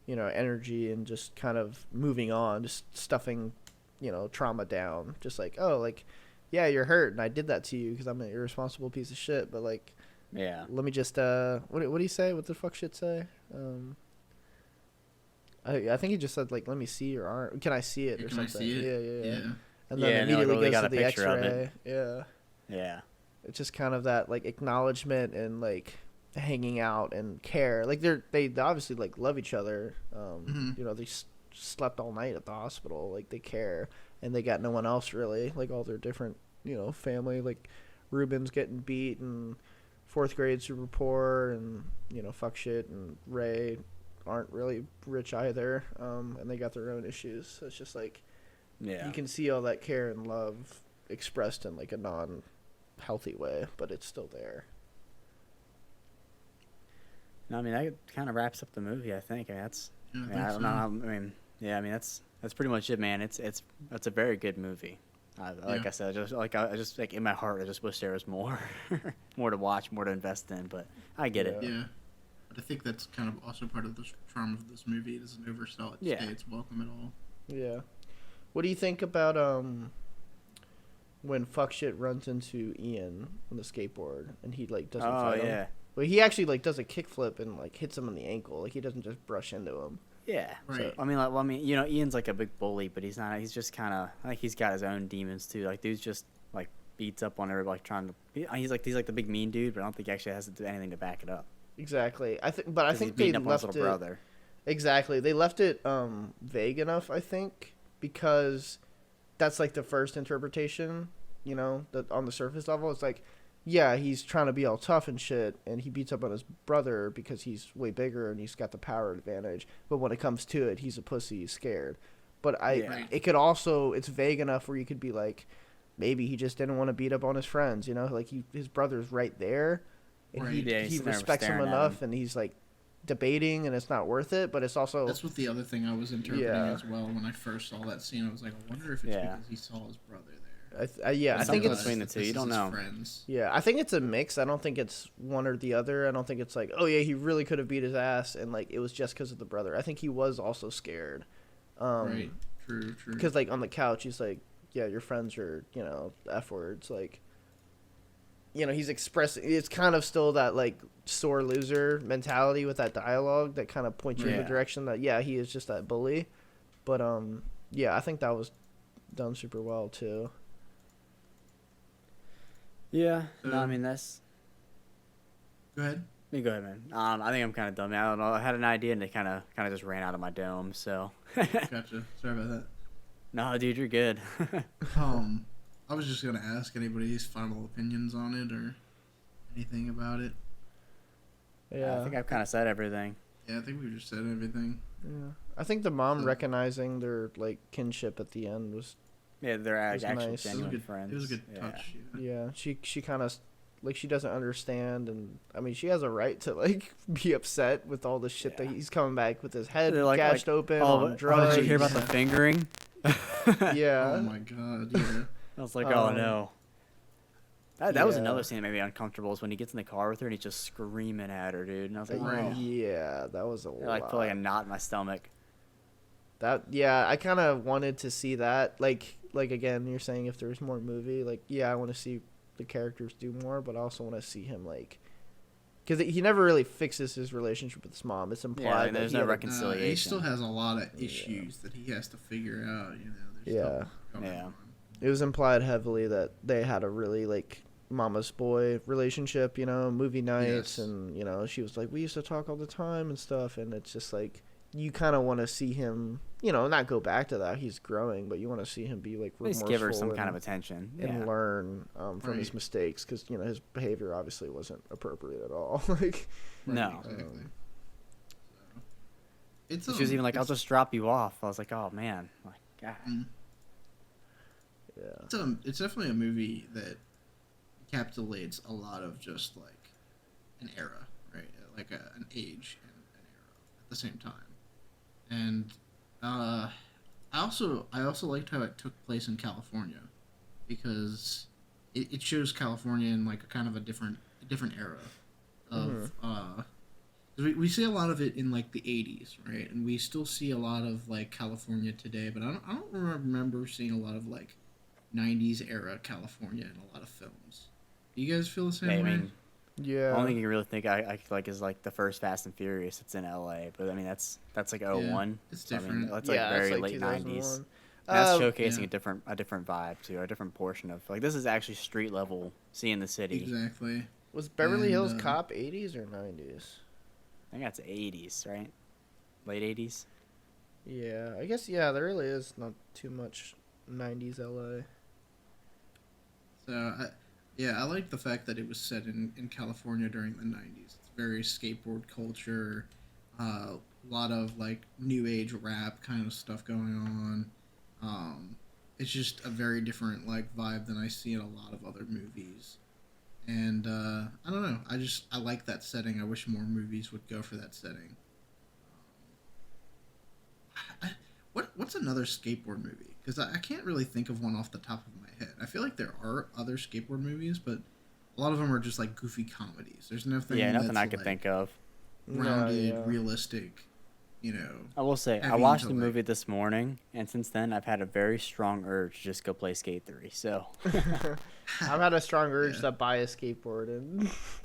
energy and just kind of moving on, just stuffing trauma down, just like, oh, like, yeah, you're hurt and I did that to you because I'm an irresponsible piece of shit, but like, let me just what do you say? What the fuck shit say? I think he just said like, let me see your arm, can I see it or something? I see it? Yeah. And then immediately goes to the X-ray. Yeah, it's just kind of that like acknowledgement and like hanging out and care, like they obviously like love each other. They slept all night at the hospital. Like, they care, and they got no one else really. Like, all their different, family. Like, Ruben's getting beat, and fourth grade super poor, and fuck shit, and Ray aren't really rich either, and they got their own issues. So it's just like, you can see all that care and love expressed in like a non-healthy way, but it's still there. No, I mean, that kind of wraps up the movie, I think. I don't know. That's pretty much it, man. It's a very good movie. Like I said, I just in my heart, I just wish there was more, more to watch, more to invest in. But I get it. Yeah, but I think that's kind of also part of the charm of this movie. It doesn't oversell it. Yeah, it's welcome at all. Yeah. What do you think about when fuck shit runs into Ian on the skateboard and he like doesn't fight him? Well, he actually like does a kickflip and like hits him on the ankle. Like, he doesn't just brush into him. Yeah. Right. So, Ian's like a big bully, but he's not. He's just kind of like, he's got his own demons too. Like, dude's just like beats up on everybody trying to. He's like the big mean dude, but I don't think he actually has to do anything to back it up. Exactly. I think they up left on his little brother. Exactly. They left it vague enough, I think, because that's like the first interpretation. That on the surface level, it's like, yeah, he's trying to be all tough and shit, and he beats up on his brother because he's way bigger and he's got the power advantage. But when it comes to it, he's a pussy, he's scared. But it could also, it's vague enough where you could be like, maybe he just didn't want to beat up on his friends, like his brother's right there, and he respects him enough, and he's like debating, and it's not worth it. But it's also, that's what the other thing I was interpreting as well when I first saw that scene. I was like, I wonder if it's because he saw his brother there. I think it's between the two. You don't know. Friends. Yeah, I think it's a mix. I don't think it's one or the other. I don't think it's like, oh yeah, he really could have beat his ass, and like it was just because of the brother. I think he was also scared. Right. True. Because like on the couch, he's like, yeah, your friends are F words. Like, he's expressing. It's kind of still that like sore loser mentality with that dialogue that kind of points you in the direction that he is just that bully. But I think that was done super well too. Yeah, no, I mean, that's... Go ahead. You go ahead, man. I think I'm kind of dumb. I don't know. I had an idea, and it kind of just ran out of my dome, so... Gotcha. Sorry about that. No, dude, you're good. I was just going to ask anybody's final opinions on it or anything about it. Yeah. I think I've kind of said everything. Yeah, I think we just said everything. Yeah. I think the mom recognizing their, like, kinship at the end was... Yeah, they're actually nice. genuine friends. It was a good touch. Yeah, she kind of, like, she doesn't understand, and I mean, she has a right to like be upset with all the shit that he's coming back with his head gashed open on drugs. Did you hear about the fingering? Yeah. Oh my god. Yeah. I was like, oh no. That was another scene that made me uncomfortable. Is when he gets in the car with her and he's just screaming at her, dude. And I was like, oh. Yeah, that was a lot. I feel like a knot in my stomach. I kind of wanted to see that. Like again, you're saying if there's more movie, like, I want to see the characters do more, but I also want to see him, like, because he never really fixes his relationship with his mom. It's implied that there's no reconciliation. He still has a lot of issues that he has to figure out. There's stuff going on. It was implied heavily that they had a really like mama's boy relationship, movie nights, and she was like, we used to talk all the time and stuff, and it's just like, you kind of want to see him, not go back to that. He's growing, but you want to see him be like remorseful. At least give her some kind of attention and learn from his mistakes, because his behavior obviously wasn't appropriate at all. Like, no. Exactly. She was even like, "I'll just drop you off." I was like, "Oh man, like, God." Yeah. It's definitely a movie that encapsulates a lot of just like an era, right? Like an age and an era at the same time. And I also liked how it took place in California, because it shows California in like a kind of a different era of we see a lot of it in like the 80s, right? And we still see a lot of like California today, but I don't remember seeing a lot of like 90s era California in a lot of films. Do you guys feel the same way? Yeah. The only thing you really think I like is like the first Fast and Furious. It's in LA, but I mean that's like 01. It's different. That's like very that's like late 90s. And that's showcasing a different vibe too, a different portion of like, this is actually street level, seeing the city. Exactly. Was Beverly Hills Cop 80s or 90s? I think that's 80s, right? Late 80s. Yeah, I guess, yeah, there really is not too much 90s LA. So, I like the fact that it was set in California during the 90s. It's very skateboard culture, a lot of like new age rap kind of stuff going on. Um, it's just a very different like vibe than I see in a lot of other movies. And I don't know. I like that setting. I wish more movies would go for that setting. What's another skateboard movie? Because I can't really think of one off the top of my head. I feel like there are other skateboard movies, but a lot of them are just like goofy comedies. There's nothing. Yeah, nothing that's, I could like, think of. Grounded, No, yeah. realistic. You know. I will say, I Heavy watched the intellect. movie this morning, and since then, I've had a very strong urge to just go play Skate 3. So, I've had a strong urge Yeah. to buy a skateboard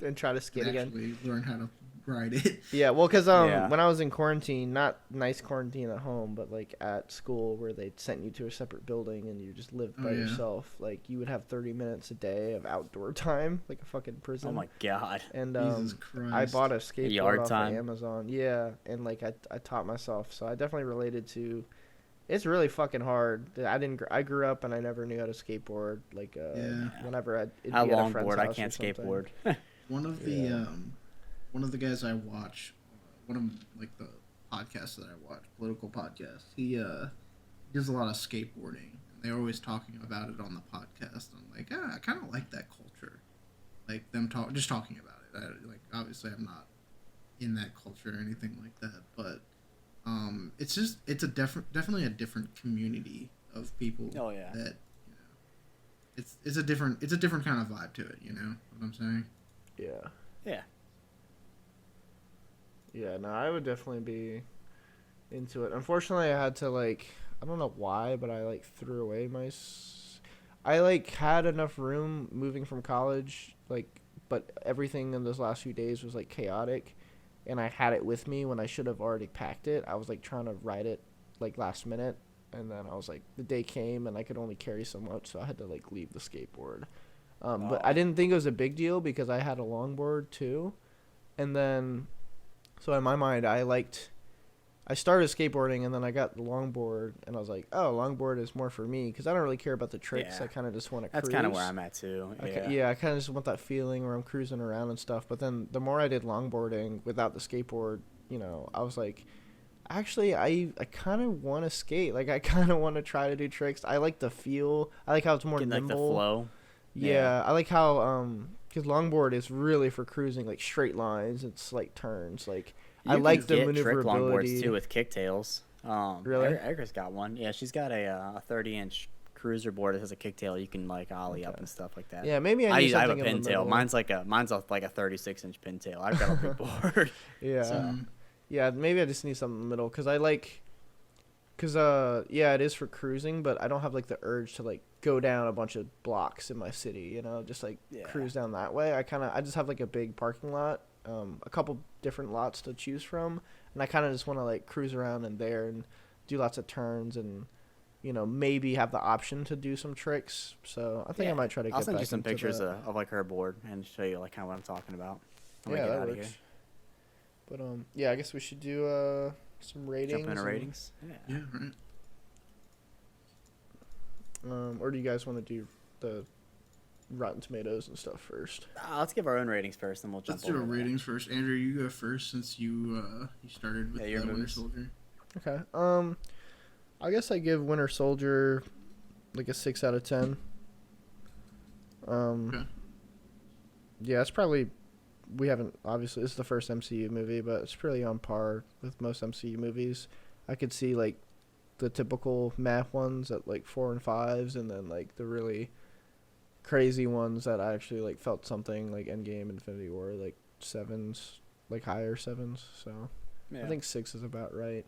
and try to skate And again. actually learn how to ride it. Yeah, well, because Yeah. when I was in quarantine, not nice quarantine at home, but like at school where they sent you to a separate building and you just lived Oh, by yeah. yourself, like you would have 30 minutes a day of outdoor time, like a fucking prison. oh my god. And Jesus Christ. I bought a skateboard yard off time. of Amazon. Yeah, and like I taught myself, so I definitely related to. It's really fucking hard. I grew up and I never knew how to skateboard. Like Yeah. whenever it'd I be at a friend's longboard, I house or can't something. skateboard. One of the Yeah. one of the guys I watch, one of like the podcasts that I watch, political podcasts. He does a lot of skateboarding. They're always talking about it on the podcast. I'm like, I kind of like that culture, like them just talking about it. Like obviously I'm not in that culture or anything like that, but it's definitely a different community of people. Oh, yeah. That it's a different kind of vibe to it. You know what I'm saying? Yeah. Yeah. Yeah, no, I would definitely be into it. Unfortunately, I had to I don't know why, but I threw away I had enough room moving from college, but everything in those last few days was chaotic, and I had it with me when I should have already packed it. I was trying to ride it last minute, and then I was the day came and I could only carry so much, so I had to leave the skateboard. But I didn't think it was a big deal because I had a longboard too, and then. So in my mind, I started skateboarding and then I got the longboard and I was like, oh, longboard is more for me because I don't really care about the tricks. Yeah. I kind of just want to cruise. That's kind of where I'm at too. Yeah. Yeah, I kind of just want that feeling where I'm cruising around and stuff. But then the more I did longboarding without the skateboard, I was like, actually, I kind of want to skate. I kind of want to try to do tricks. I like the feel. I like how it's more Getting, nimble. the flow. Yeah, I like how because longboard is really for cruising straight lines. It's turns I You like can the get trick maneuverability longboards too with kicktails. Really? Erica's got one. Yeah, she's got a 30-inch cruiser board that has a kicktail. You can ollie up and stuff like that. Yeah, maybe I need have a something in the pintail. middle. Mine's like a 36-inch pintail. I've got a big board. Yeah. So, Yeah, maybe I just need something in the middle because yeah, it is for cruising, but I don't have the urge to go down a bunch of blocks in my city, just Yeah. cruise down that way. I just have a big parking lot, a couple different lots to choose from, and I kind of just want to cruise around in there and do lots of turns and maybe have the option to do some tricks. So I think I might try to get I'll send you back some into pictures that. of her board and show you kind of what I'm talking about. I'm Yeah, gonna get that out of works. here. But yeah, I guess we should do some ratings. Jump into and- ratings. Yeah. Yeah, right. Or do you guys want to do the Rotten Tomatoes and stuff first? Let's give our own ratings first, and we'll jump Let's do our over there. ratings first. Andrew, you go first since you started with your Winter movies. Soldier. Okay. I guess I give Winter Soldier a 6 out of 10. Okay. Yeah, it's probably obviously it's the first MCU movie, but it's pretty on par with most MCU movies. I could see the typical math ones at 4 and 5s, and then the really crazy ones that I actually felt something Endgame, Infinity War, 7s, higher 7s. So Yeah. I think 6 is about right.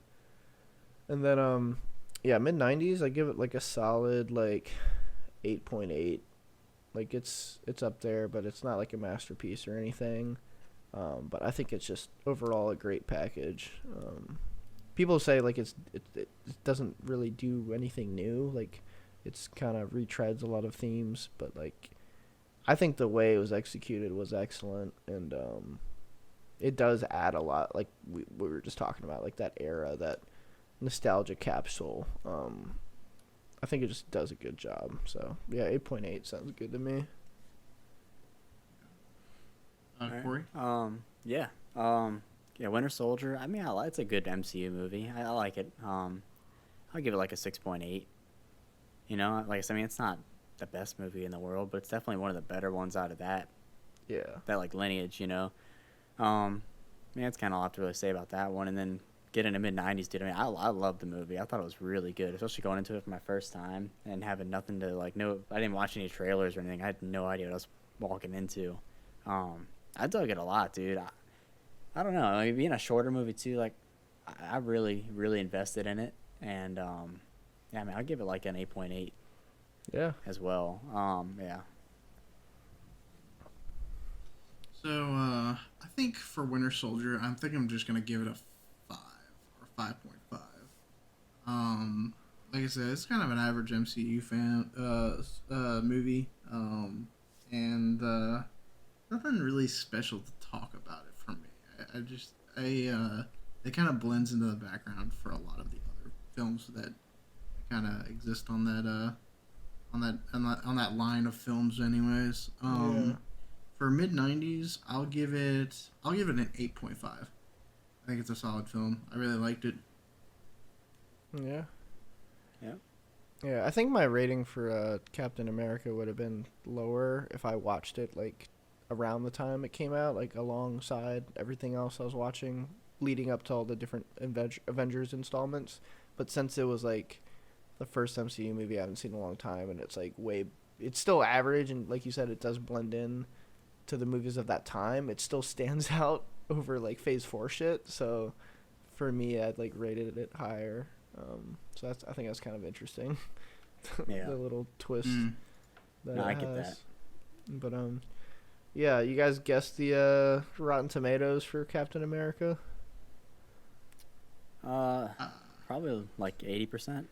And then yeah, Mid90s, I give it a solid 8.8. It's up there, but it's not a masterpiece or anything. But I think it's just overall a great package. People say it doesn't really do anything new. It's kind of retreads a lot of themes, but I think the way it was executed was excellent, and it does add a lot. We were just talking about that era that nostalgia capsule. I think it just does a good job. So yeah, 8.8 sounds good to me. Corey? Yeah. Yeah, Winter Soldier. I mean, it's a good MCU movie. I like it. I'll give it like a 6.8. You know, like I mean, it's not the best movie in the world, but it's definitely one of the better ones out of that. Yeah. That like lineage, you know. That's kind of all I have to really say about that one. And then get into Mid90s, dude. I mean, I love the movie. I thought it was really good, especially going into it for my first time and having nothing to like know. I didn't watch any trailers or anything. I had no idea what I was walking into. I dug it a lot, dude. I don't know. I mean, being a shorter movie too, like I really, really invested in it, and yeah, I mean, I'll give it like an 8.8. Yeah. As well. Yeah. So I think for Winter Soldier, I'm just gonna give it a 5 or 5.5. Like I said, it's kind of an average MCU movie. And nothing really special to talk about it for me. It kind of blends into the background for a lot of the other films that kind of exist on that line of films, anyways. For Mid90s, I'll give it an 8.5. I think it's a solid film. I really liked it. Yeah. Yeah. Yeah, I think my rating for Captain America would have been lower if I watched it like around the time it came out, like alongside everything else I was watching leading up to all the different Avengers installments. But since it was like the first MCU movie I haven't seen in a long time, and it's like it's still average, and like you said, it does blend in to the movies of that time. It still stands out over like Phase 4 shit. So for me, I'd like rated it higher. So I think that's kind of interesting. Yeah. The little twist that No, it I get has. that. But yeah, you guys guessed the Rotten Tomatoes for Captain America? Probably like 80%.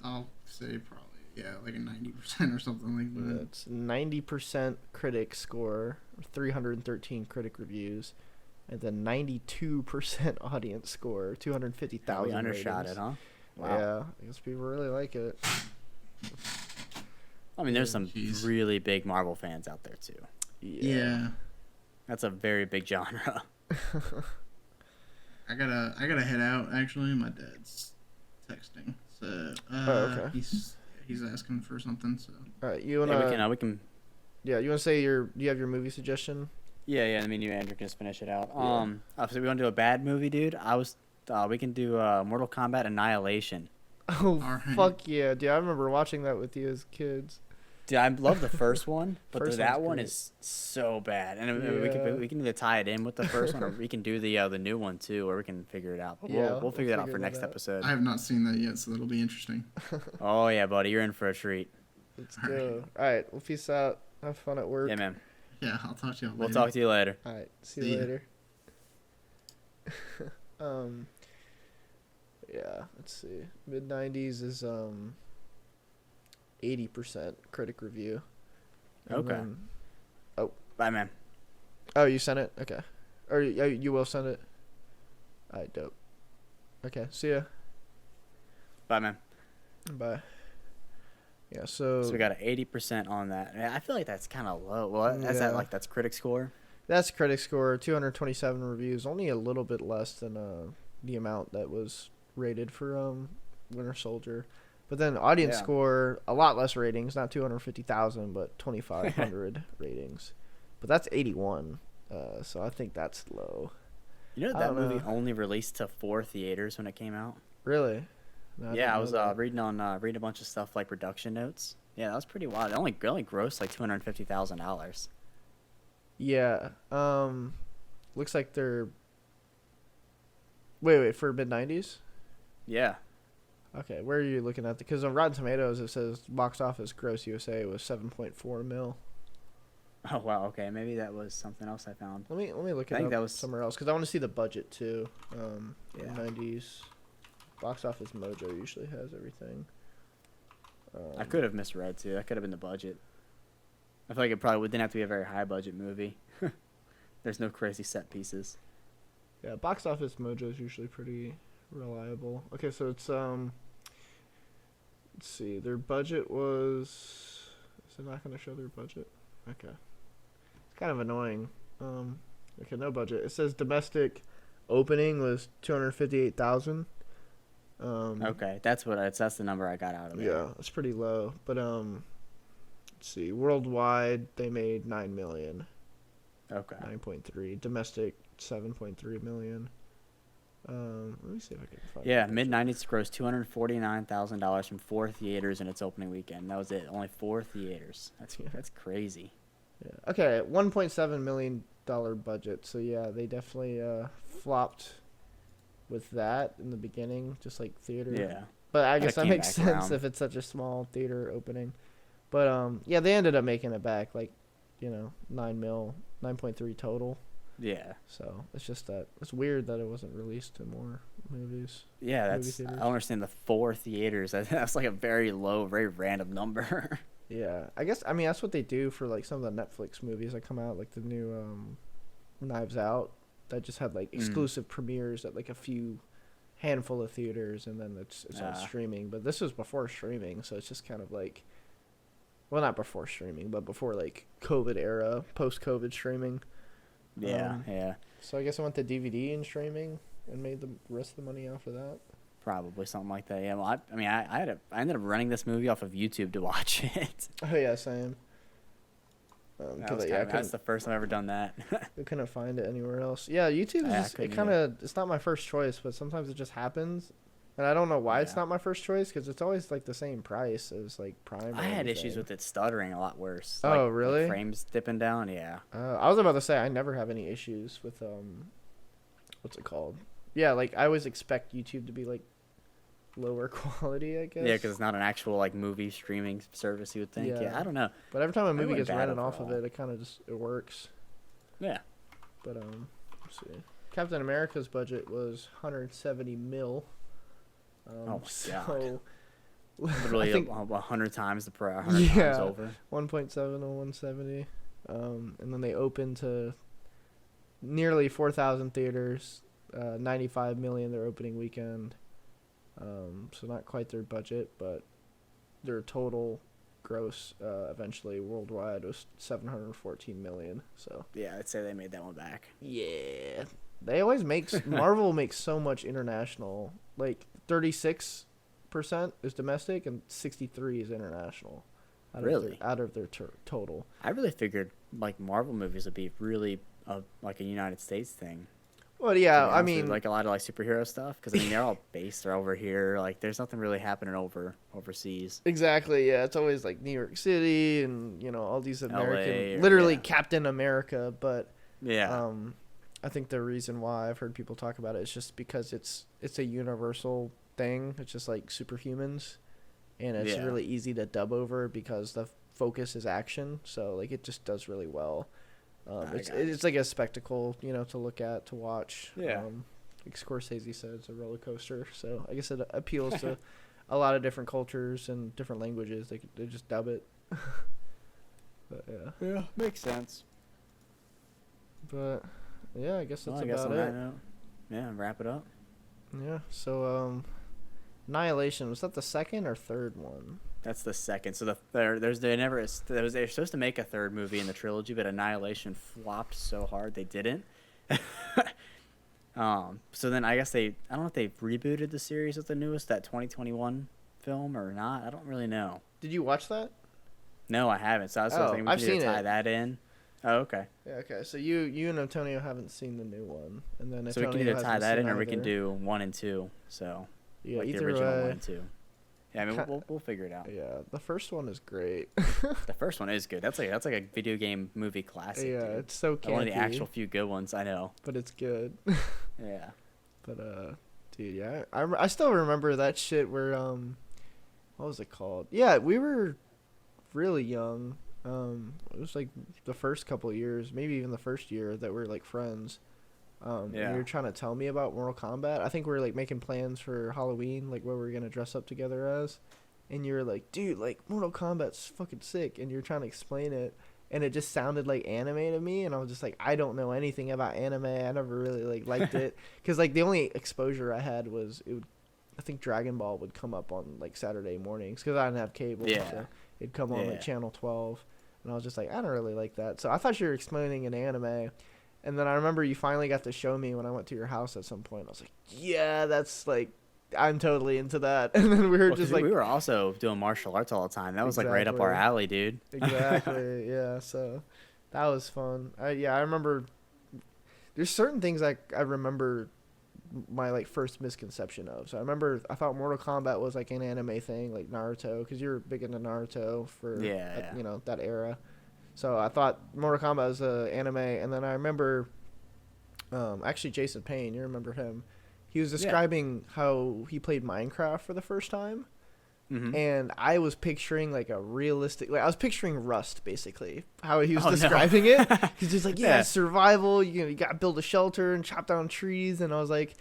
I'll say probably, yeah, like a 90% or something like that. It's 90% critic score, 313 critic reviews, and then 92% audience score, 250,000 We undershot ratings. it, huh? Wow. Yeah, I guess people really like it. I mean, there's some Jeez. really big Marvel fans out there too. Yeah. That's a very big genre. I gotta head out. Actually, my dad's texting, so okay. he's asking for something. So All right, you wanna? Yeah, we can. Yeah, you wanna say do you have your movie suggestion? Yeah. I mean, you and Andrew can just finish it out. Yeah. So we want to do a bad movie, dude. We can do Mortal Kombat Annihilation. Oh, All right. fuck yeah, dude! I remember watching that with you as kids. Dude, I love the first one, but First that one's one great. is so bad. And Yeah. we can either tie it in with the first one, or we can do the new one too, or we can figure it out. Yeah, We'll figure that out for that next out. episode. I have not seen that yet, so that'll be interesting. Oh yeah, buddy, you're in for a treat. Let's go. All right, well, peace out. Have fun at work. Yeah, man. Yeah, I'll talk to you later. We'll talk to you later. All right, see See you ya. later. Yeah, let's see. Mid90s is 80% critic review. And Okay. then- Bye, man. oh, you sent it? Okay. Or you will send it? All right, dope. Okay, see ya. Bye, man. Bye. Yeah, so So we got an 80% on that. And I feel like that's kind of low. Well, that's Yeah. that's critic score. that's critic score, 227 reviews, only a little bit less than the amount that was rated for Winter Soldier. But then audience Yeah. score, a lot less ratings, not 250,000, but 2,500 ratings. But that's 81, so I think that's low. You know I that don't movie know. only released to 4 theaters when it came out. Really? No, Yeah, I didn't was know that. reading a bunch of stuff like production notes. Yeah, that was pretty wild. It only grossed like $250,000. Yeah. Looks like they're. Wait, for Mid90s? Yeah. Okay, where are you looking at? Because on Rotten Tomatoes it says box office gross USA was 7.4 mil. Oh wow. Okay, maybe that was something else I found. Let me look I it think up that was- somewhere else because I want to see the budget too. Yeah. Mid90s box office mojo usually has everything. I could have misread too. That could have been the budget. I feel like it probably didn't have to be a very high budget movie. There's no crazy set pieces. Yeah, box office mojo is usually pretty reliable. Okay, so it's let's see. Their budget was. Is it not going to show their budget? Okay. It's kind of annoying. Okay, no budget. It says domestic opening was 258,000. Okay, that's the number I got out of it. Yeah, it's pretty low. But let's see. Worldwide, they made 9 million. Okay. 9.3. Domestic, 7.3 million. Let me see if I can find. Yeah, Mid90s grossed $249,000 from 4 theaters in its opening weekend. That was it. Only 4 theaters. That's crazy. Yeah. Okay, $1.7 million budget. So yeah, they definitely flopped with that in the beginning, just like theater. Yeah. But I guess that came makes back sense around. if it's such a small theater opening. But yeah, they ended up making it back, like, 9.3 total. Yeah. So it's just that it's weird that it wasn't released to more movies. Yeah, movie I theaters. don't understand the 4 theaters. That's like a very low, very random number. Yeah, I guess that's what they do for like some of the Netflix movies that come out, like the new Knives Out, that just had like exclusive premieres at like a few handful of theaters, and then it's on streaming. But this was before streaming, so it's just kind of like, well, not before streaming, but before like COVID era, post-COVID streaming. Yeah, yeah. So I guess I went to DVD and streaming and made the rest of the money off of that. Probably something like that. Yeah. Well, I ended up running this movie off of YouTube to watch it. Oh yeah, same. That's the first time I've ever done that. I couldn't find it anywhere else. Yeah, YouTube is it's not my first choice, but sometimes it just happens, and I don't know why it's not my first choice, because it's always like the same price as like Prime. I had issues with it stuttering a lot worse. Oh, really? Frames dipping down. Yeah. I was about to say I never have any issues with what's it called? Yeah, like I always expect YouTube to be like lower quality, I guess. Yeah, because it's not an actual like movie streaming service, you would think. Yeah, I don't know. But every time a movie went gets bad rented off of overall. it kind of it works. Yeah. But let's see. Captain America's budget was 170 mil. Oh my god. Literally I think 100 times the price. 100 times over. 1.7 on 170. And then they opened to nearly 4,000 theaters. 95 million their opening weekend. So not quite their budget, but their total gross eventually worldwide was 714 million. So yeah, I'd say they made that one back. Yeah, they always Marvel makes so much international. Like 36% is domestic and 63 is international. Out of their total. I really figured like Marvel movies would be really like a United States thing. Well, yeah, I mean, like a lot of like superhero stuff, because I mean they're all based over here. Like there's nothing really happening overseas. Exactly. Yeah, it's always like New York City and all these American, LA, Captain America. But yeah, I think the reason why I've heard people talk about it is just because it's a universal thing. It's just like superhumans, and it's really easy to dub over because the focus is action. So like it just does really well. It's like a spectacle, to look at, to watch. Yeah. Like Scorsese said, it's a roller coaster. So I guess it appeals to a lot of different cultures and different languages. They just dub it. But yeah, makes sense. But yeah, I guess that's about it. Yeah, wrap it up. Yeah. So Annihilation, was that the second or third one? That's the second. So they're supposed to make a third movie in the trilogy, but Annihilation flopped so hard they didn't. So then I guess I don't know if they've rebooted the series with the newest, that 2021 film or not. I don't really know. Did you watch that? No, I haven't. So I was thinking we could tie that in. Oh, okay. Yeah, okay. So you and Antonio haven't seen the new one, and then so we can either tie that in, or we can do 1 and 2. So yeah, like the original 1 and 2. Yeah, I mean we'll figure it out. Yeah, the first one is great. The first one is good. That's like a video game movie classic. Yeah, dude. it's so campy. One of the actual few good ones I know. But it's good. Yeah. But dude, yeah, I still remember that shit where what was it called? Yeah, we were really young. It was like the first couple of years, maybe even the first year that we were like friends. And you were trying to tell me about Mortal Kombat. I think we were like making plans for Halloween, like what we were gonna dress up together as. And you were like, dude, like Mortal Kombat's fucking sick. And you're trying to explain it, and it just sounded like anime to me, and I was just like, I don't know anything about anime. I never really like liked it because like the only exposure I had was I think Dragon Ball would come up on like Saturday mornings because I didn't have cable. Yeah. So it'd come on like channel 12, and I was just like, I don't really like that. So I thought you were explaining an anime, and then I remember you finally got to show me when I went to your house at some point. I was like, yeah, that's like, I'm totally into that. And then we were just like, we were also doing martial arts all the time. That was like right up our alley, dude. Exactly. Yeah. So that was fun. I remember. There's certain things I remember my like first misconception of. So I thought Mortal Kombat was like an anime thing, like Naruto, because you're big into Naruto for you know, that era. So I thought Mortal Kombat was anime, and then I remember actually Jason Payne, you remember him, he was describing how he played Minecraft for the first time. Mm-hmm. And I was picturing like a realistic, like I was picturing Rust basically, how he was describing it. He's just like, survival, you got to build a shelter and chop down trees. And I was like,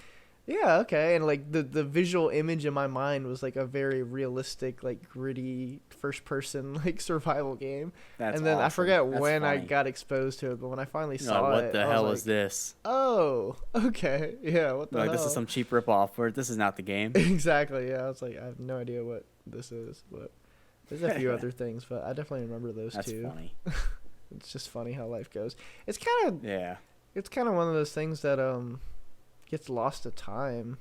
yeah, okay. And like the visual image in my mind was like a very realistic, like gritty first person like survival game. And then awesome. I forget when I got exposed to it, but when I finally saw what it, the hell is this? Oh, okay. Yeah, what the hell? This is some cheap ripoff where this is not the game. Exactly, yeah. I was like, I have no idea what this is, but there's a few other things, but I definitely remember those two. That's funny. It's just funny how life goes. It's kind of one of those things that gets lost to time.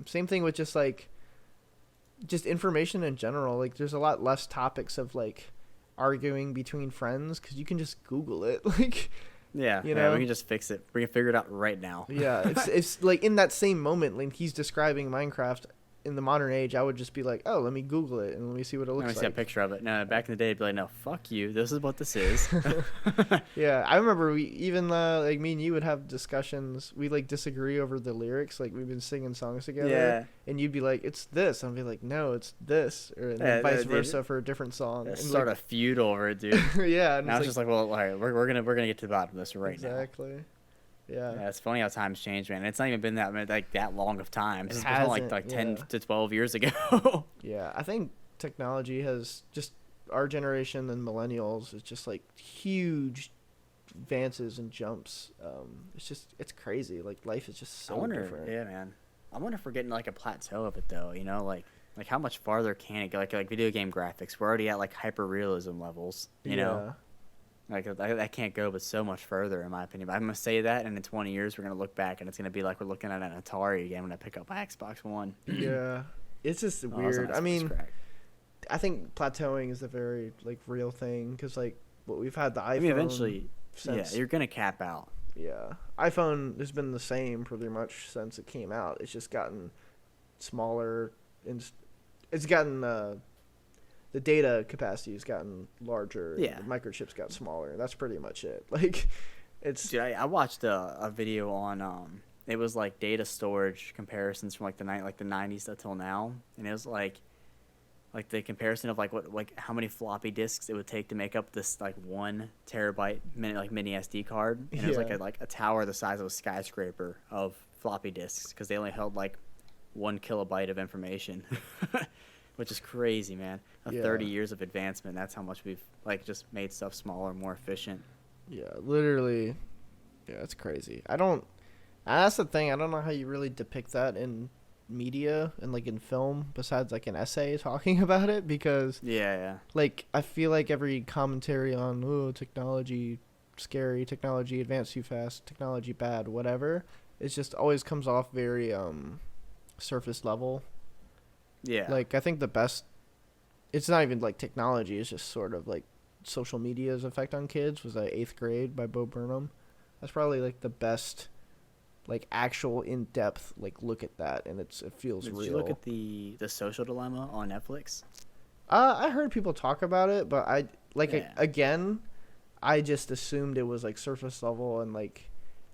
Same thing with just information in general. Like there's a lot less topics of like arguing between friends because you can just Google it. Like you know, we can just fix it. We can figure it out right now. Yeah, it's like in that same moment, like he's describing Minecraft in the modern age, I would just be like, oh, let me Google it and let me see what it looks like. Let me see a picture of it. No, back in the day, I'd be like, no, fuck you. This is what this is. Yeah, I remember we even like me and you would have discussions. We like disagree over the lyrics. Like we've been singing songs together, and you'd be like, it's this. I'd be like, no, it's this, or vice versa for a different song. And start a feud over it, dude. Yeah. And now it's just like, well, all right, we're gonna get to the bottom of this now. Exactly. Yeah, it's funny how times change, man. It's not even been that long of time. It's been like 10 to 12 years ago. Yeah, I think technology has just our generation and millennials is just like huge advances and jumps. It's crazy. Like life is just so different. Yeah, man. I wonder if we're getting like a plateau of it though. You know, like how much farther can it go? Like video game graphics, we're already at like hyper realism levels. You know. Like that can't go but so much further, in my opinion. But I'm gonna say that, and in 20 years we're gonna look back, and it's gonna be like we're looking at an Atari again when I pick up my Xbox One. Yeah, it's just weird. I mean, I think plateauing is a very like real thing because like what we've had the iPhone. I mean, eventually, you're gonna cap out. Yeah, iPhone has been the same pretty much since it came out. It's just gotten smaller, and it's gotten. The data capacity has gotten larger. Yeah. The microchips got smaller. That's pretty much it. Like, it's. Dude, I watched a video on it was like data storage comparisons from like the 90s until now, and it was like the comparison of like how many floppy disks it would take to make up this like 1 terabyte mini SD card, and it was like a tower the size of a skyscraper of floppy disks because they only held like 1 kilobyte of information. Which is crazy, man. 30 years of advancement. That's how much we've like just made stuff smaller, more efficient. Yeah, literally. Yeah, it's crazy. That's the thing. I don't know how you really depict that in media and like in film besides like an essay talking about it because like I feel like every commentary on technology scary, technology advanced too fast, technology bad, whatever, it just always comes off very surface level. Yeah. Like, I think the best... It's not even, like, technology. It's just sort of, like, social media's effect on kids was 8th Grade by Bo Burnham. That's probably, like, the best, like, actual in-depth, like, look at that, and it feels real. Did you look at the Social Dilemma on Netflix? I heard people talk about it, but again, I just assumed it was, like, surface level and, like...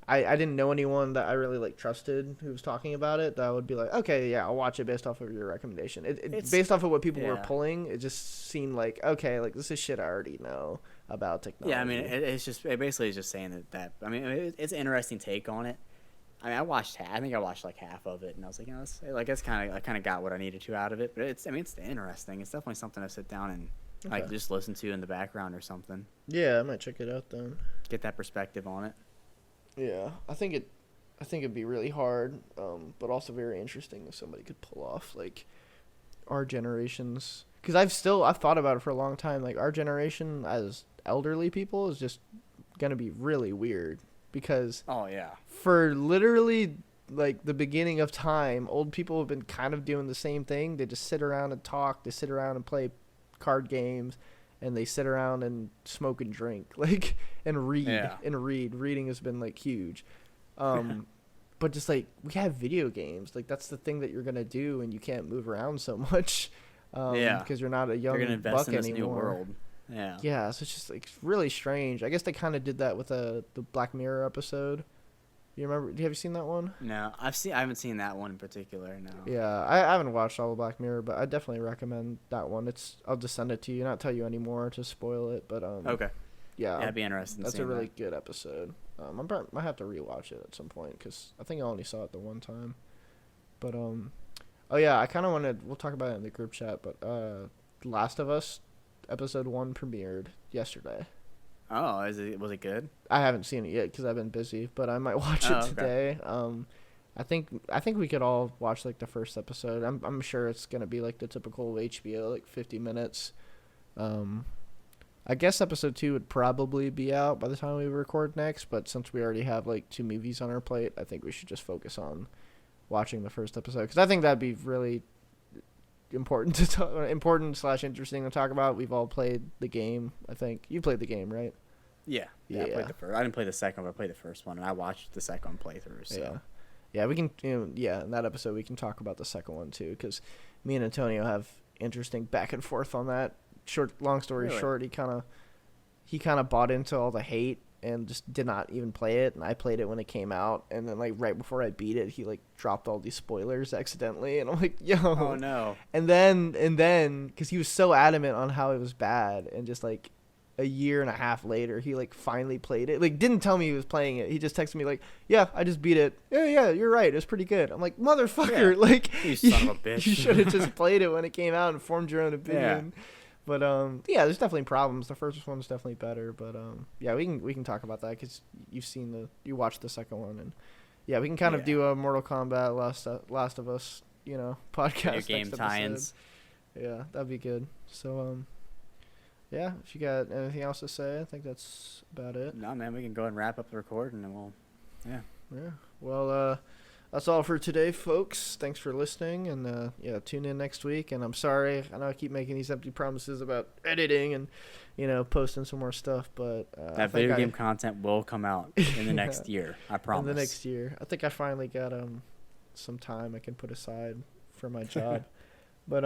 I didn't know anyone that I really like trusted who was talking about it that I would be like, okay, yeah, I'll watch it based off of your recommendation. It's based off of what people were pulling. It just seemed like, okay, like this is shit I already know about technology. Yeah, I mean, it basically is just saying that I mean, it's an interesting take on it. I mean, I think I watched like half of it, and I was like, I kind of got what I needed to out of it. But it's interesting. It's definitely something to sit down like just listen to in the background or something. Yeah, I might check it out then. Get that perspective on it. Yeah, I think it'd be really hard, but also very interesting if somebody could pull off like our generations. Because I've thought about it for a long time. Like our generation as elderly people is just gonna be really weird because for literally like the beginning of time, old people have been kind of doing the same thing. They just sit around and talk. They sit around and play card games, and they sit around and smoke and drink, like, and read. Reading has been like huge. But just like we have video games, like that's the thing that you're gonna do, and you can't move around so much. Because you're not a young you're gonna invest buck in this anymore. New world. Yeah, so it's just like really strange. I guess they kind of did that with the Black Mirror episode. You remember? Have you seen that one? No, I haven't seen that one in particular. No. Yeah, I haven't watched all of Black Mirror, but I definitely recommend that one. I'll just send it to you, not tell you anymore to spoil it, but okay. Yeah, I'd be interested in that's seeing a really good episode. I might have to rewatch it at some point because I think I only saw it the one time. But oh yeah, I kind of wanted. We'll talk about it in the group chat, but Last of Us episode 1 premiered yesterday. Oh, was it good? I haven't seen it yet because I've been busy, but I might watch it today. I think we could all watch like the first episode. I'm sure it's gonna be like the typical HBO, like 50 minutes. I guess episode 2 would probably be out by the time we record next, but since we already have like 2 movies on our plate, I think we should just focus on watching the first episode because I think that'd be really important to interesting to talk about. We've all played the game. I think you played the game, right? Yeah. I played the first. I didn't play the second, but I played the first one, and I watched the second playthrough. So. Yeah. We can. In that episode we can talk about the second one too, because me and Antonio have interesting back and forth on that. Long story short, he kind of bought into all the hate and just did not even play it, and I played it when it came out, and then like right before I beat it, he like dropped all these spoilers accidentally, and I'm like, yo. Oh no. And then because he was so adamant on how it was bad, and just like a year and a half later, he like finally played it. Like didn't tell me he was playing it. He just texted me like, "Yeah, I just beat it. Yeah, you're right. It's pretty good." I'm like, "Motherfucker, like you son of a bitch. You should have just played it when it came out and formed your own opinion." Yeah. But there's definitely problems. The first one's definitely better, but we can talk about that because you watched the second one, and we can kind of do a Mortal Kombat Last of Us, podcast. Your game tie-ins. Yeah, that'd be good. So if you got anything else to say, I think that's about it. No, man, we can go and wrap up the recording, and we'll. Yeah. Well, that's all for today, folks. Thanks for listening, and tune in next week. And I'm sorry, I know I keep making these empty promises about editing and posting some more stuff, but that video game content will come out in the next year. I promise. In the next year, I think I finally got some time I can put aside for my job, but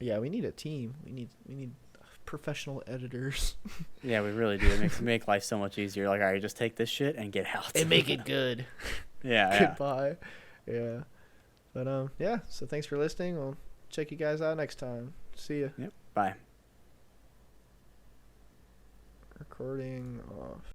we need a team. We need professional editors. Yeah, we really do. It makes make life so much easier. Like, all right, just take this shit and get out and make it good. Yeah. Goodbye. Yeah. But so thanks for listening. We'll check you guys out next time. See ya. Yep. Bye. Recording off.